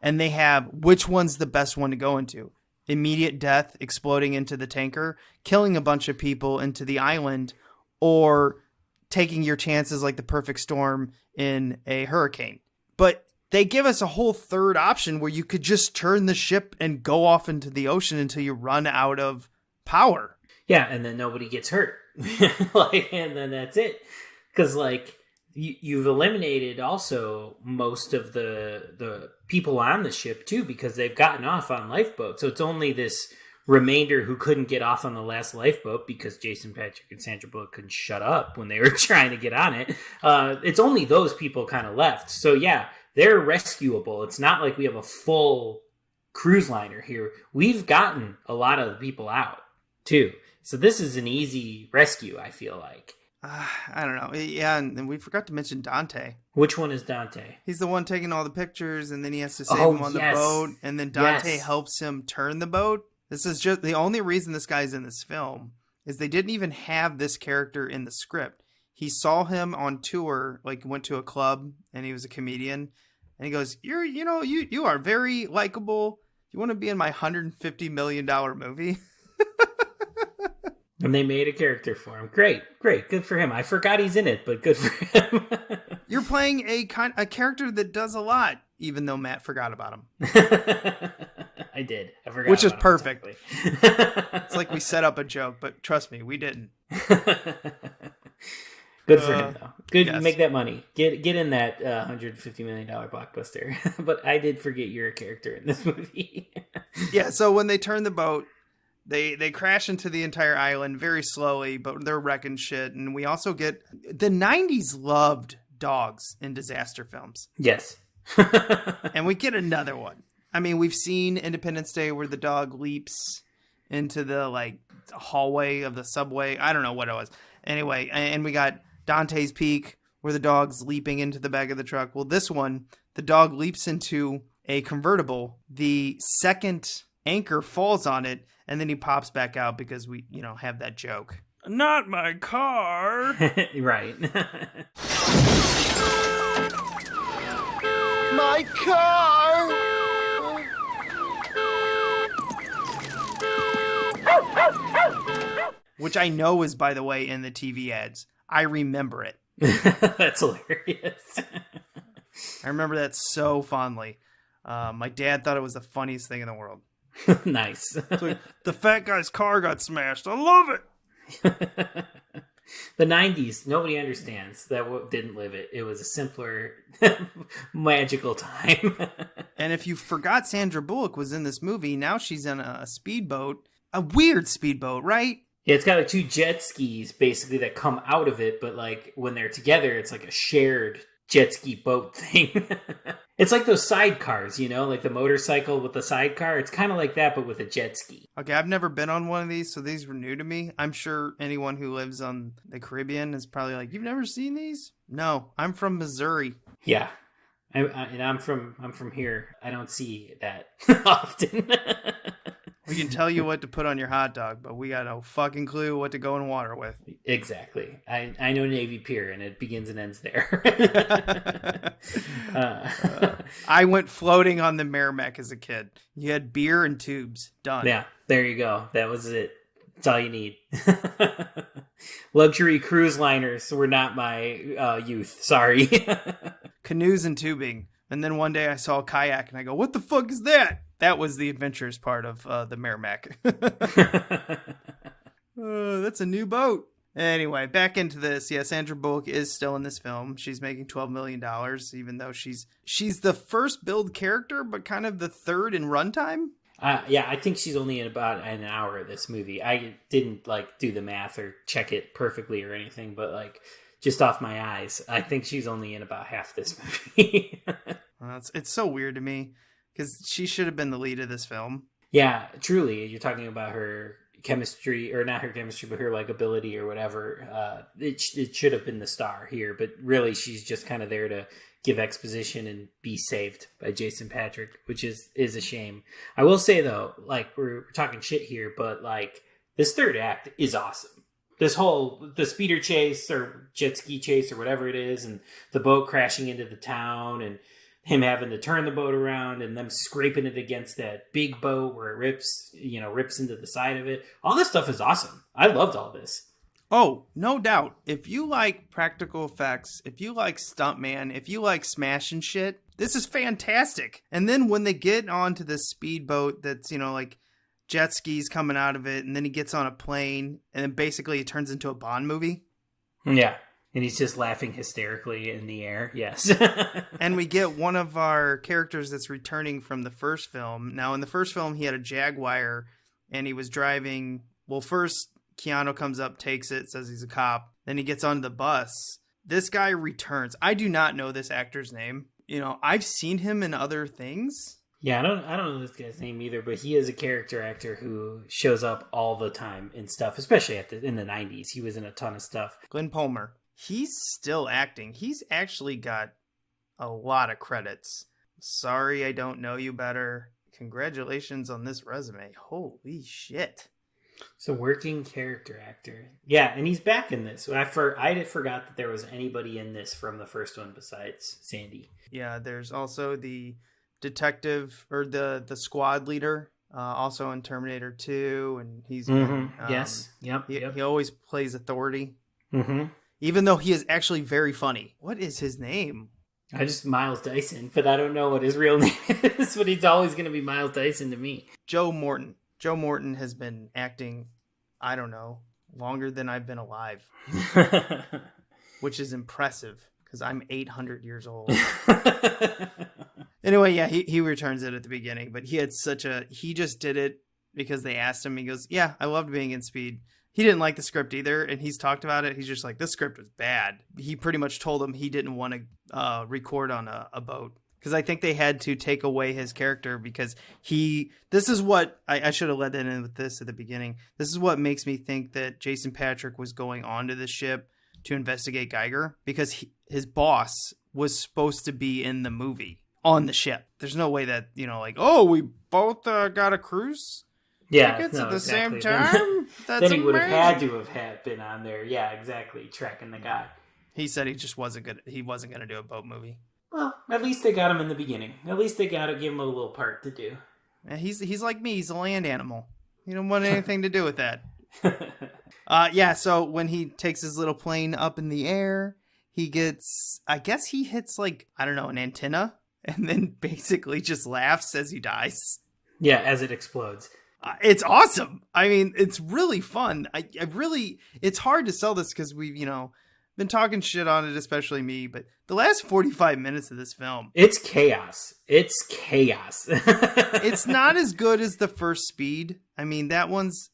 and they have which one's the best one to go into? Immediate death, exploding into the tanker, killing a bunch of people into the island, or taking your chances like the perfect storm in a hurricane. But they give us a whole third option where you could just turn the ship and go off into the ocean until you run out of power. Yeah, and then nobody gets hurt. And then that's it. Because, you've eliminated also most of the people on the ship, too, because they've gotten off on lifeboats. So it's only this remainder who couldn't get off on the last lifeboat because Jason Patric and Sandra Bullock couldn't shut up when they were trying to get on it. It's only those people kind of left. So, yeah, they're rescuable. It's not like we have a full cruise liner here. We've gotten a lot of the people out, too. So this is an easy rescue, I feel like. I don't know. Yeah, and we forgot to mention Dante. Which one is Dante? He's the one taking all the pictures, and then he has to save him on the boat, and then Dante helps him turn the boat. This is just the only reason this guy's in this film is they didn't even have this character in the script. He saw him on tour, went to a club, and he was a comedian, and he goes, you are very likable. You want to be in my $150 million movie? And they made a character for him. Great. Good for him. I forgot he's in it, but good for him. You're playing a character that does a lot, even though Matt forgot about him. I did. I forgot. Which is perfect. It's like we set up a joke, but trust me, we didn't. Good for him, though. Good, yes. Make that money. Get in that $150 million blockbuster. But I did forget you're a character in this movie. Yeah, so when they turn the boat, They crash into the entire island very slowly, but they're wrecking shit. And we also get... The 90s loved dogs in disaster films. Yes. And we get another one. I mean, we've seen Independence Day where the dog leaps into the, hallway of the subway. I don't know what it was. Anyway, and we got Dante's Peak where the dog's leaping into the back of the truck. Well, this one, the dog leaps into a convertible. The second anchor falls on it, and then he pops back out because we, have that joke. Not my car. Right. My car. Which I know is, by the way, in the TV ads. I remember it. That's hilarious. I remember that so fondly. My dad thought it was the funniest thing in the world. Nice. The fat guy's car got smashed. I love it. The 90s, nobody understands that didn't live it. It was a simpler, magical time. And if you forgot Sandra Bullock was in this movie, now she's in a speedboat. A weird speedboat, right? Yeah, it's got 2 jet skis, basically, that come out of it. But, when they're together, it's like a shared jet ski boat thing. It's like those sidecars, like the motorcycle with the sidecar. It's kind of like that, but with a jet ski. Okay, I've never been on one of these, so these were new to me. I'm sure anyone who lives on the Caribbean is probably like, "You've never seen these?" No, I'm from Missouri. Yeah, and I'm from here. I don't see that often. We can tell you what to put on your hot dog, but we got no fucking clue what to go in water with. Exactly. I know Navy Pier, and it begins and ends there. I went floating on the Merrimack as a kid. You had beer and tubes. Done. Yeah, there you go. That was it. That's all you need. Luxury cruise liners were not my youth. Sorry. Canoes and tubing. And then one day I saw a kayak, and I go, "What the fuck is that?" That was the adventures part of the Merrimack. That's a new boat. Anyway, back into this. Yeah, Sandra Bullock is still in this film. She's making $12 million, even though she's the first billed character, but kind of the third in runtime. Yeah, I think she's only in about an hour of this movie. I didn't do the math or check it perfectly or anything, but just off my eyes, I think she's only in about half this movie. It's so weird to me. Because she should have been the lead of this film. Yeah, truly. You're talking about her chemistry, or not her chemistry, but her ability or whatever. It should have been the star here, but really she's just kind of there to give exposition and be saved by Jason Patric, which is a shame. I will say though, we're talking shit here, but this third act is awesome. the speeder chase or jet ski chase or whatever it is, and the boat crashing into the town, and him having to turn the boat around, and them scraping it against that big boat where it rips into the side of it. All this stuff is awesome. I loved all this. Oh, no doubt. If you like practical effects, if you like stuntman, if you like smashing shit, this is fantastic. And then when they get onto this speedboat that's, like jet skis coming out of it, and then he gets on a plane, and then basically it turns into a Bond movie. Yeah. And he's just laughing hysterically in the air. Yes. And we get one of our characters that's returning from the first film. Now, in the first film, he had a Jaguar, and he was driving. Well, first, Keanu comes up, takes it, says he's a cop. Then he gets onto the bus. This guy returns. I do not know this actor's name. I've seen him in other things. Yeah, I don't know this guy's name either, but he is a character actor who shows up all the time in stuff, especially in the 90s. He was in a ton of stuff. Glenn Palmer. He's still acting. He's actually got a lot of credits. Sorry, I don't know you better. Congratulations on this resume. Holy shit. So working character actor. Yeah, and he's back in this. I forgot that there was anybody in this from the first one besides Sandy. Yeah, there's also the detective or the squad leader, also in Terminator 2, and he's been, yes, yep. He always plays authority, even though he is actually very funny. What is his name? I just Miles Dyson, but I don't know what his real name is. But he's always going to be Miles Dyson to me. Joe Morton. Joe Morton has been acting, I don't know, longer than I've been alive, which is impressive because I'm 800 years old. Anyway, yeah, he returns it at the beginning, but he just did it because they asked him. He goes, yeah, I loved being in Speed. He didn't like the script either, and he's talked about it. He's just like, this script was bad. He pretty much told him he didn't want to record on a boat. Because I think they had to take away his character because this is what, I should have led that in with this at the beginning. This is what makes me think that Jason Patric was going onto the ship to investigate Geiger because his boss was supposed to be in the movie on the ship. There's no way that, we both got a cruise tickets at the same time? That's then he would amazing. have had to have been on there. Yeah, exactly. Tracking the guy. He said he just wasn't good. He wasn't going to do a boat movie. Well, at least they got him in the beginning. At least they got to give him a little part to do. He's like me. He's a land animal. He don't want anything to do with that. So when he takes his little plane up in the air, he hits an antenna, and then basically just laughs as he dies. Yeah, as it explodes. It's awesome. I mean, it's really fun. It's hard to sell this because we've, been talking shit on it, especially me, but the last 45 minutes of this film, it's chaos. It's not as good as the first Speed. I mean, that one's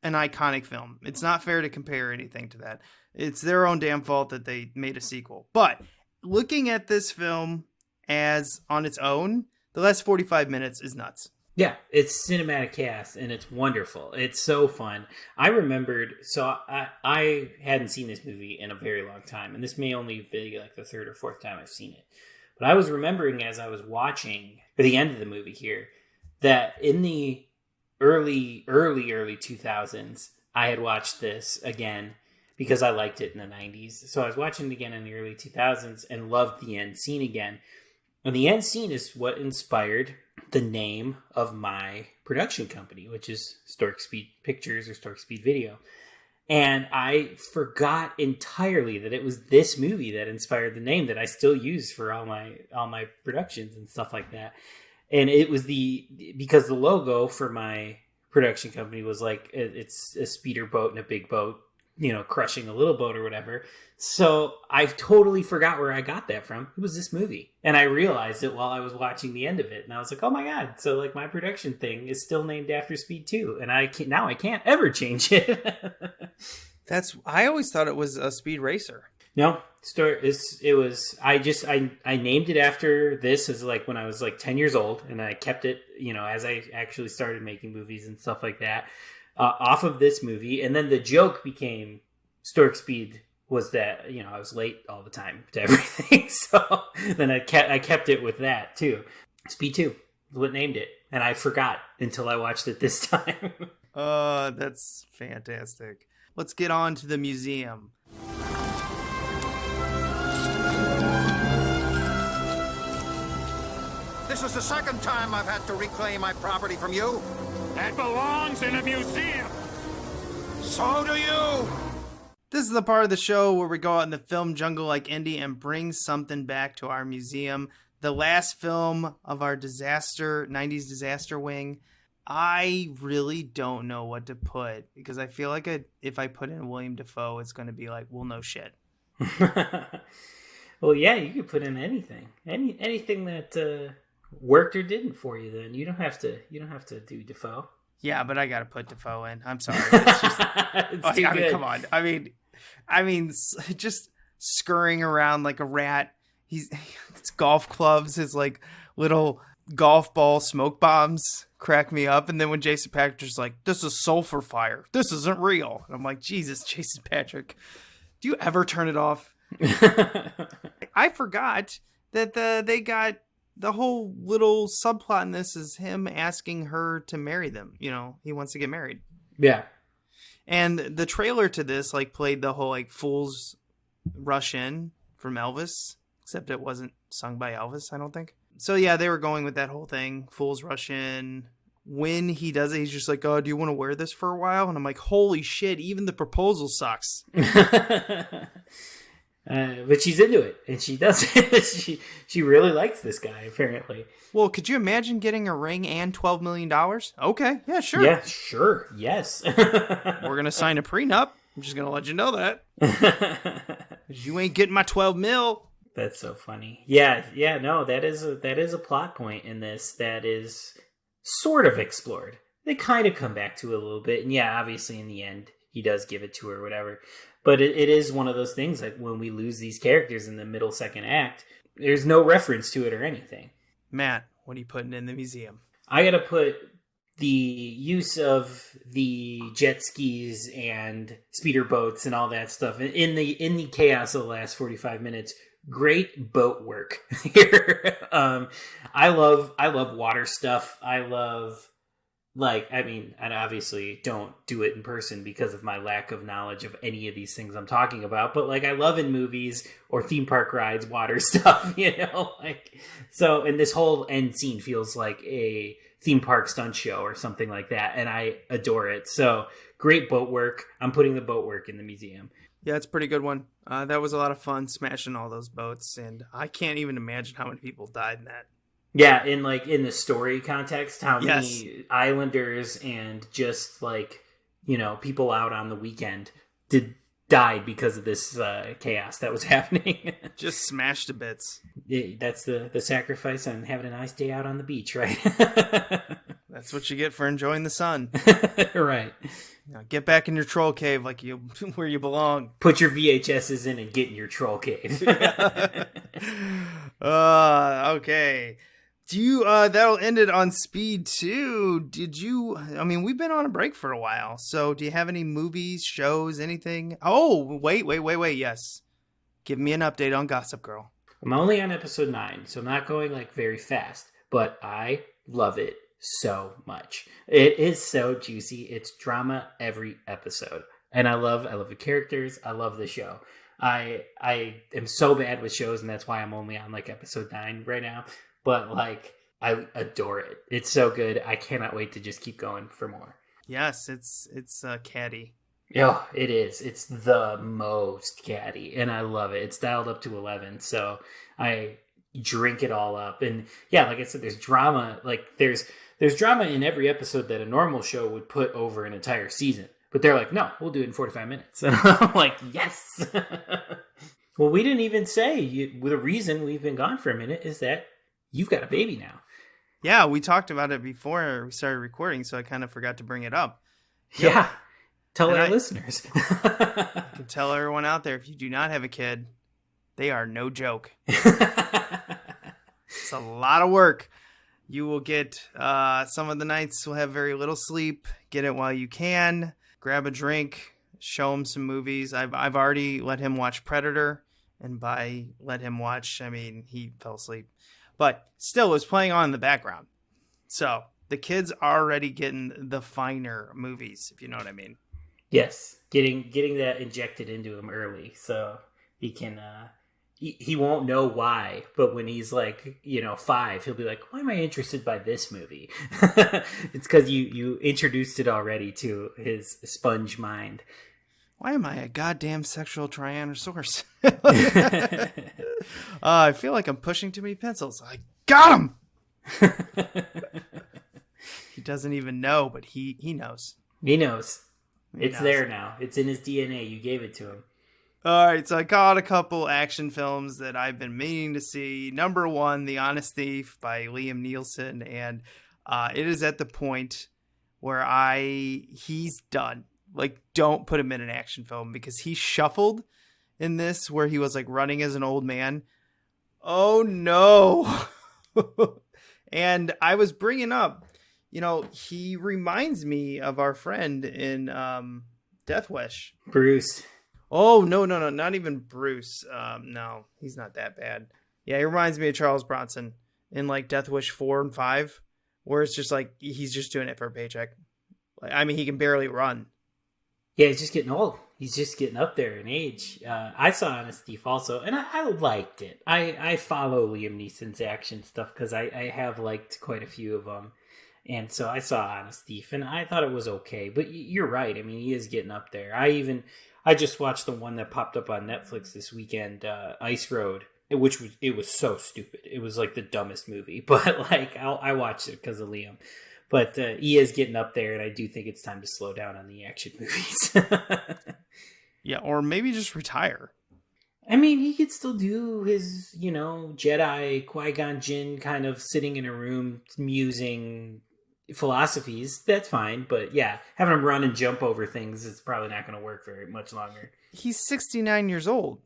an iconic film. It's not fair to compare anything to that. It's their own damn fault that they made a sequel. But looking at this film as on its own, the last 45 minutes is nuts. Yeah, it's cinematic chaos, and it's wonderful. It's so fun. I remembered, so I hadn't seen this movie in a very long time, and this may only be like the third or fourth time I've seen it. But I was remembering as I was watching, for the end of the movie here, that in the early 2000s, I had watched this again because I liked it in the 90s. So I was watching it again in the early 2000s and loved the end scene again. And the end scene is what inspired the name of my production company, which is Stork Speed Pictures or Stork Speed Video. And I forgot entirely that it was this movie that inspired the name that I still use for all my productions and stuff like that. And it was because the logo for my production company was like, it's a speeder boat and a big boat, crushing a little boat or whatever. So I totally forgot where I got that from. It was this movie. And I realized it while I was watching the end of it. And I was like, oh my God. So like my production thing is still named after Speed 2. And I can't ever change it. I always thought it was a Speed Racer. No, it was, I named it after this as like when I was like 10 years old. And I kept it, as I actually started making movies and stuff like that, off of this movie. And then the joke became Stork Speed was that, I was late all the time to everything. So then I kept it with that too. Speed 2 is what named it. And I forgot until I watched it this time. That's fantastic. let's get on to the museum. This is the second time I've had to reclaim my property from you. That belongs in a museum. So do you. This is the part of the show where we go out in the film jungle like Indy and bring something back to our museum. The last film of our 90s disaster wing. I really don't know what to put because I feel like if I put in William Dafoe, it's going to be like, well, no shit. Well, yeah, you could put in anything, anything that worked or didn't for you. Then you don't have to do Dafoe. Yeah, but I got to put Dafoe in. I'm sorry. It's just, it's too good. Come on. I mean, just scurrying around like a rat. It's golf clubs, his like little golf ball smoke bombs crack me up. And then when Jason Patric's like, this is sulfur fire. This isn't real. And I'm like, Jesus, Jason Patric, do you ever turn it off? I forgot that they got the whole little subplot in this is him asking her to marry them. You know, he wants to get married. Yeah. And the trailer to this like played the whole like Fools Rush In from Elvis, except it wasn't sung by Elvis, I don't think. So yeah, they were going with that whole thing. Fools Rush In. When he does it, he's just like, oh, do you want to wear this for a while? And I'm like, holy shit, even the proposal sucks. But she's into it, and she does it. She really likes this guy, apparently. Well, could you imagine getting a ring and $12 million? Okay, yeah, sure. Yeah, sure, yes. We're going to sign a prenup. I'm just going to let you know that. You ain't getting my 12 mil. That's so funny. Yeah, no, that is a plot point in this that is sort of explored. They kind of come back to it a little bit, and yeah, obviously in the end, he does give it to her or whatever. But it is one of those things, like when we lose these characters in the middle second act, there's no reference to it or anything. Matt, what are you putting in the museum? I gotta put the use of the jet skis and speeder boats and all that stuff in the chaos of the last 45 minutes. Great boat work here. I love water stuff. I love, I obviously don't do it in person because of my lack of knowledge of any of these things I'm talking about, but I love in movies or theme park rides, water stuff, so, and this whole end scene feels like a theme park stunt show or something like that, and I adore it. So great boat work. I'm putting the boat work in the museum. Yeah, it's a pretty good one. That was a lot of fun smashing all those boats, and I can't even imagine how many people died in that. Yeah, in the story context, how many islanders and just people out on the weekend died because of this chaos that was happening. Just smashed to bits. That's the sacrifice on having a nice day out on the beach, right? That's what you get for enjoying the sun. Right. Now get back in your troll cave where you belong. Put your VHSs in and get in your troll cave. Okay. That'll end it on Speed 2. We've been on a break for a while, so do you have any movies, shows, anything? Oh, wait, yes. Give me an update on Gossip Girl. I'm only on episode 9, so I'm not going very fast, but I love it so much. It is so juicy. It's drama every episode, and I love the characters. I love the show. I am so bad with shows, and that's why I'm only on episode 9 right now. But I adore it. It's so good. I cannot wait to just keep going for more. Yes, it's catty. Oh, it is. It's the most catty, and I love it. It's dialed up to 11, so I drink it all up. And yeah, like I said, there's drama. There's drama in every episode that a normal show would put over an entire season. But they're like, no, we'll do it in 45 minutes. And I'm like, yes. Well, we didn't even say the reason we've been gone for a minute is that you've got a baby now. Yeah, we talked about it before we started recording, so I kind of forgot to bring it up. Yeah. Tell our listeners. I can tell everyone out there, if you do not have a kid, they are no joke. It's a lot of work. You will get, some of the nights will have very little sleep. Get it while you can. Grab a drink. Show him some movies. I've already let him watch Predator. And by let him watch, I mean he fell asleep. But still, it was playing on in the background. So the kids are already getting the finer movies, if you know what I mean. Yes, getting that injected into him early, so he can. He won't know why, but when he's like, 5, he'll be like, "Why am I interested by this movie?" It's because you introduced it already to his sponge mind. Why am I a goddamn sexual Tyrannosaurus? I feel like I'm pushing too many pencils. I got him! He doesn't even know, but he knows. He knows. It's there now. It's in his DNA. You gave it to him. All right, so I caught a couple action films that I've been meaning to see. Number 1, The Honest Thief by Liam Neeson, and it is at the point where he's done. Like, don't put him in an action film because he shuffled in this where he was like running as an old man. Oh no. And I was bringing up, he reminds me of our friend in Death Wish. Bruce. Oh, no, not even Bruce. No, he's not that bad. Yeah, he reminds me of Charles Bronson in like Death Wish 4 and 5, where it's just like he's just doing it for a paycheck. Like, I mean, he can barely run. Yeah, he's just getting old. He's just getting up there in age. I saw Honest Thief also, and I liked it. I follow Liam Neeson's action stuff because I have liked quite a few of them. And so I saw Honest Thief, and I thought it was okay. But you're right. I mean, he is getting up there. I just watched the one that popped up on Netflix this weekend, Ice Road, which was so stupid. It was like the dumbest movie. But like I watched it because of Liam. But he is getting up there, and I do think it's time to slow down on the action movies. Yeah, or maybe just retire. I mean, he could still do his, Jedi, Qui-Gon Jinn kind of sitting in a room musing philosophies. That's fine. But yeah, having him run and jump over things is probably not going to work very much longer. He's 69 years old.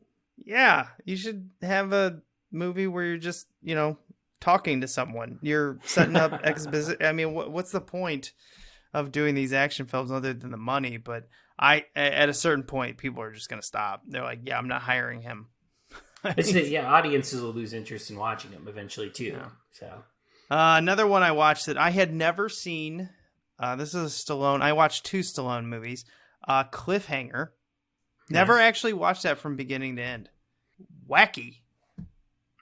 Yeah, you should have a movie where you're just, talking to someone. You're setting up exposition. I mean, what's the point of doing these action films other than the money? But at a certain point, people are just going to stop. They're like, yeah, I'm not hiring him. Audiences will lose interest in watching him eventually too. Yeah. So another one I watched that I had never seen. This is Stallone. I watched 2 Stallone movies. Cliffhanger. Never actually watched that from beginning to end. Wacky.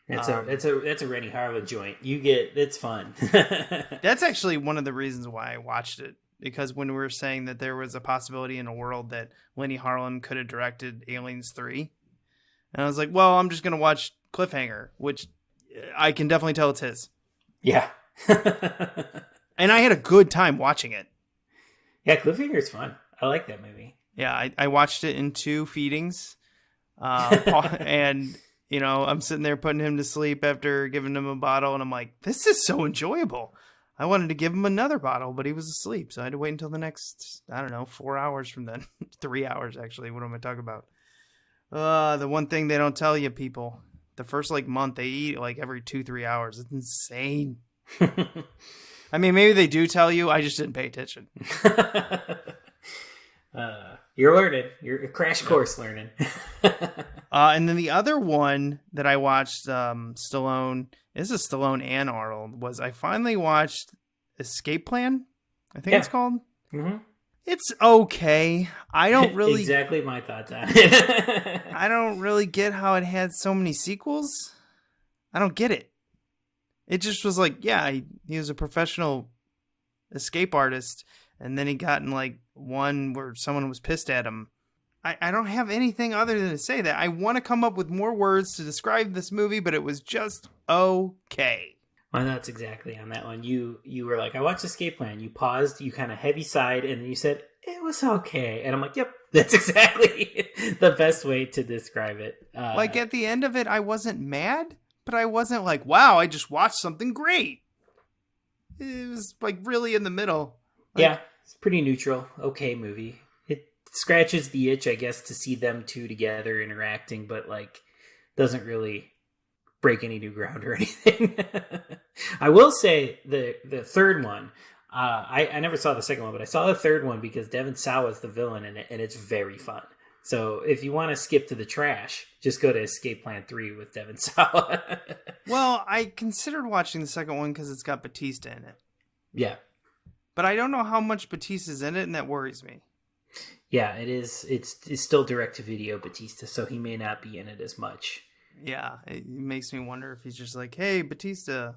That's a Rennie Harlan joint. It's fun. That's actually one of the reasons why I watched it, because when we were saying that there was a possibility in a world that Rennie Harlan could have directed Aliens 3, and I was like, well, I'm just going to watch Cliffhanger, which I can definitely tell it's his. Yeah. And I had a good time watching it. Yeah, Cliffhanger's fun. I like that movie. Yeah, I watched it in 2 feedings. And I'm sitting there putting him to sleep after giving him a bottle, and I'm like, this is so enjoyable. I wanted to give him another bottle, but he was asleep, so I had to wait until the next, 4 hours from then. 3 hours, actually. What am I talking about? The one thing they don't tell you, people, the first month, they eat every 2-3 hours. It's insane. I mean, maybe they do tell you. I just didn't pay attention. You're learning. You're a crash course learning. And then the other one that I watched, Stallone, this is Stallone and Arnold, was I finally watched Escape Plan, I think it's called. Mm-hmm. It's okay. I don't really... Exactly my thoughts on it. I don't really get how it had so many sequels. I don't get it. It just was he was a professional escape artist, and then he got in one where someone was pissed at him. I don't have anything other than to say that. I want to come up with more words to describe this movie, but it was just okay. Well, that's exactly on that one. You were like, I watched Escape Plan. You paused, you kind of heavy sighed, and then you said, it was okay. And I'm like, yep, that's exactly the best way to describe it. At the end of it, I wasn't mad, but I wasn't like, wow, I just watched something great. It was really in the middle. Yeah, it's pretty neutral. Okay movie. It scratches the itch, I guess, to see them two together interacting, but doesn't really break any new ground or anything. I will say the third one, I never saw the second one, but I saw the third one because Devon Sawa is the villain in it, and it's very fun. So if you want to skip to the trash, just go to Escape Plan 3 with Devon Sawa. Well, I considered watching the second one because it's got Batista in it. Yeah. But I don't know how much Batista's in it, and that worries me. Yeah, it is. It's still direct-to-video Batista, so he may not be in it as much. Yeah, it makes me wonder if he's just like, hey, Batista,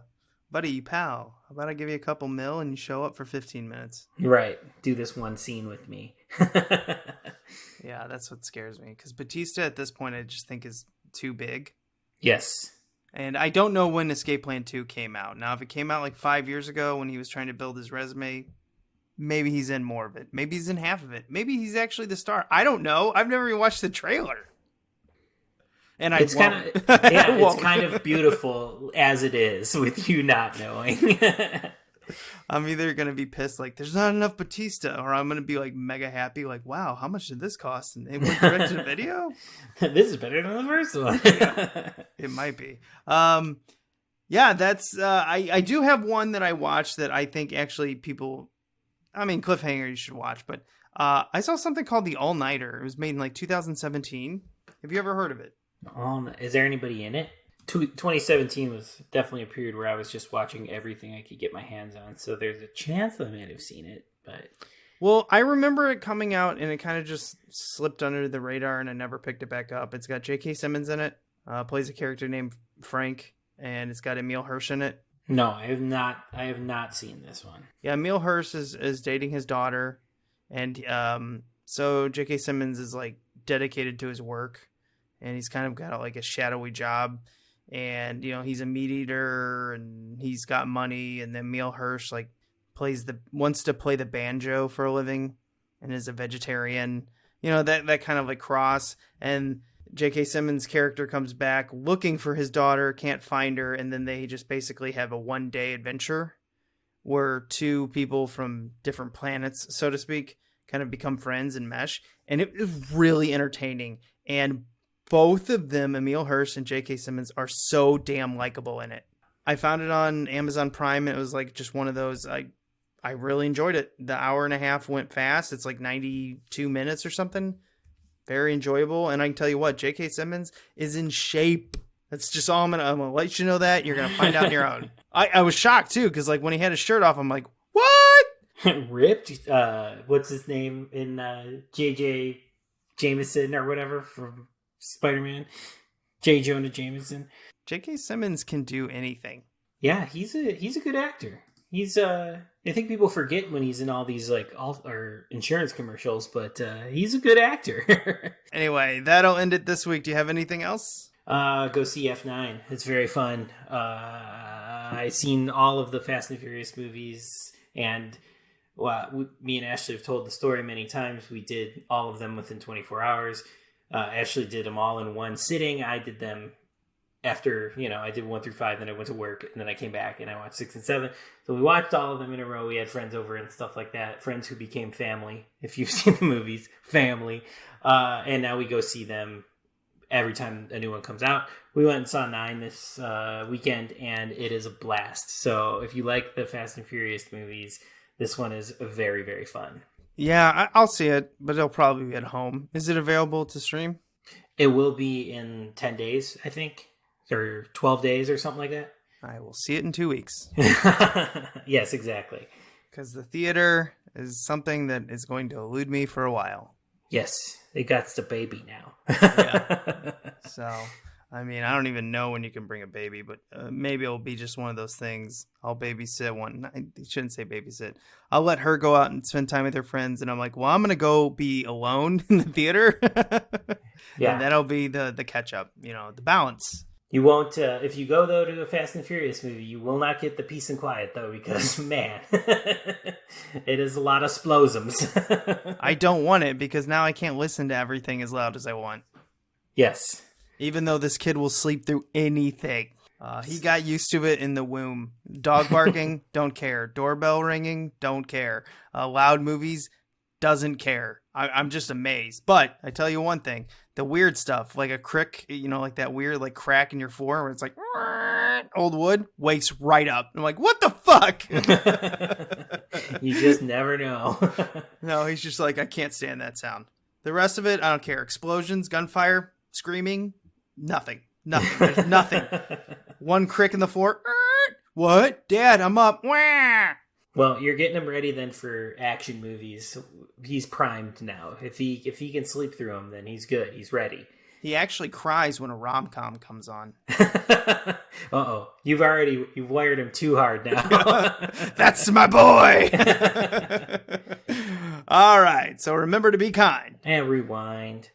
buddy, pal, how about I give you a couple mil and you show up for 15 minutes? Right. Do this one scene with me. Yeah, that's what scares me. Because Batista at this point, I just think is too big. Yes. And I don't know when Escape Plan 2 came out. Now, if it came out like 5 years ago when he was trying to build his resume, maybe he's in more of it. Maybe he's in half of it. Maybe he's actually the star. I don't know. I've never even watched the trailer. And it's kind of beautiful as it is with you not knowing. I'm either going to be pissed like there's not enough Batista, or I'm going to be like mega happy like, wow, how much did this cost? And it went direct to video? This is better than the first one. Yeah, it might be. Yeah, that's I do have one that I watched that I think actually people, I mean, cliffhanger you should watch, but I saw something called The All Nighter. It was made in like 2017. Have you ever heard of it? Is there anybody in it? 2017 was definitely a period where I was just watching everything I could get my hands on, so there's a chance I might have seen it. But well, I remember it coming out and it kind of just slipped under the radar and I never picked it back up. It's got J.K. Simmons in it, plays a character named Frank, and it's got Emile Hirsch in it. No, I have not seen this one. Yeah, Emile Hirsch is dating his daughter, and so J.K. Simmons is like dedicated to his work, and he's kind of got like a shadowy job, and you know he's a meat eater and he's got money, and then Emile Hirsch like wants to play the banjo for a living, and is a vegetarian. You know that kind of like cross, and J.K. Simmons' character comes back looking for his daughter, can't find her, and then they just basically have a one-day adventure where two people from different planets, so to speak, kind of become friends and mesh, and it is really entertaining. And both of them, Emile Hirsch and J.K. Simmons, are so damn likable in it. I found it on Amazon Prime, and it was like just one of those, I really enjoyed it. The hour and a half went fast. It's like 92 minutes or something. Very enjoyable. And I can tell you what, J.K. Simmons is in shape. That's just all I'm gonna let you know that. You're going to find out on your own. I was shocked, too, because like when he had his shirt off, I'm like, what? Ripped? What's his name in J.J. Jameson or whatever from Spider-Man? J. Jonah Jameson. J.K. Simmons can do anything. Yeah, he's a good actor. I think people forget when he's in all these like insurance commercials, but he's a good actor. Anyway, that'll end it this week. Do you have anything else? Go see F9. It's very fun. I've seen all of the Fast and Furious movies, and me and Ashley have told the story many times. We did all of them within 24 hours. Ashley did them all in one sitting. I did them after, I did 1 through 5, then I went to work, and then I came back and I watched 6 and 7. So we watched all of them in a row. We had friends over and stuff like that. Friends who became family. If you've seen the movies, family. And now we go see them every time a new one comes out. We went and saw 9 this weekend, and it is a blast. So if you like the Fast and Furious movies, this one is very, very fun. Yeah, I'll see it, but it'll probably be at home. Is it available to stream? It will be in 10 days, I think. Or 12 days or something like that. I will see it in 2 weeks. Yes, exactly. Because the theater is something that is going to elude me for a while. Yes, it got the baby now. Yeah. So, I mean, I don't even know when you can bring a baby, but maybe it'll be just one of those things. I'll babysit one. I shouldn't say babysit. I'll let her go out and spend time with her friends, and I'm like, well, I'm going to go be alone in the theater. Yeah. And that'll be the catch up, the balance. You won't, if you go, though, to a Fast and Furious movie, you will not get the peace and quiet, though, because, man, it is a lot of splosums. I don't want it, because now I can't listen to everything as loud as I want. Yes. Even though this kid will sleep through anything. He got used to it in the womb. Dog barking, don't care. Doorbell ringing, don't care. Loud movies, doesn't care. I'm just amazed. But I tell you one thing, the weird stuff, like a crick, like that weird like crack in your floor where it's like old wood, wakes right up. I'm like, what the fuck? You just never know. No, he's just like, I can't stand that sound. The rest of it, I don't care. Explosions, gunfire, screaming, nothing. There's nothing. One crick in the floor. What? Dad, I'm up. Well, you're getting him ready then for action movies. He's primed now. If he can sleep through them, then he's good. He's ready. He actually cries when a rom-com comes on. Uh-oh. You've wired him too hard now. That's my boy. All right. So remember to be kind. And rewind.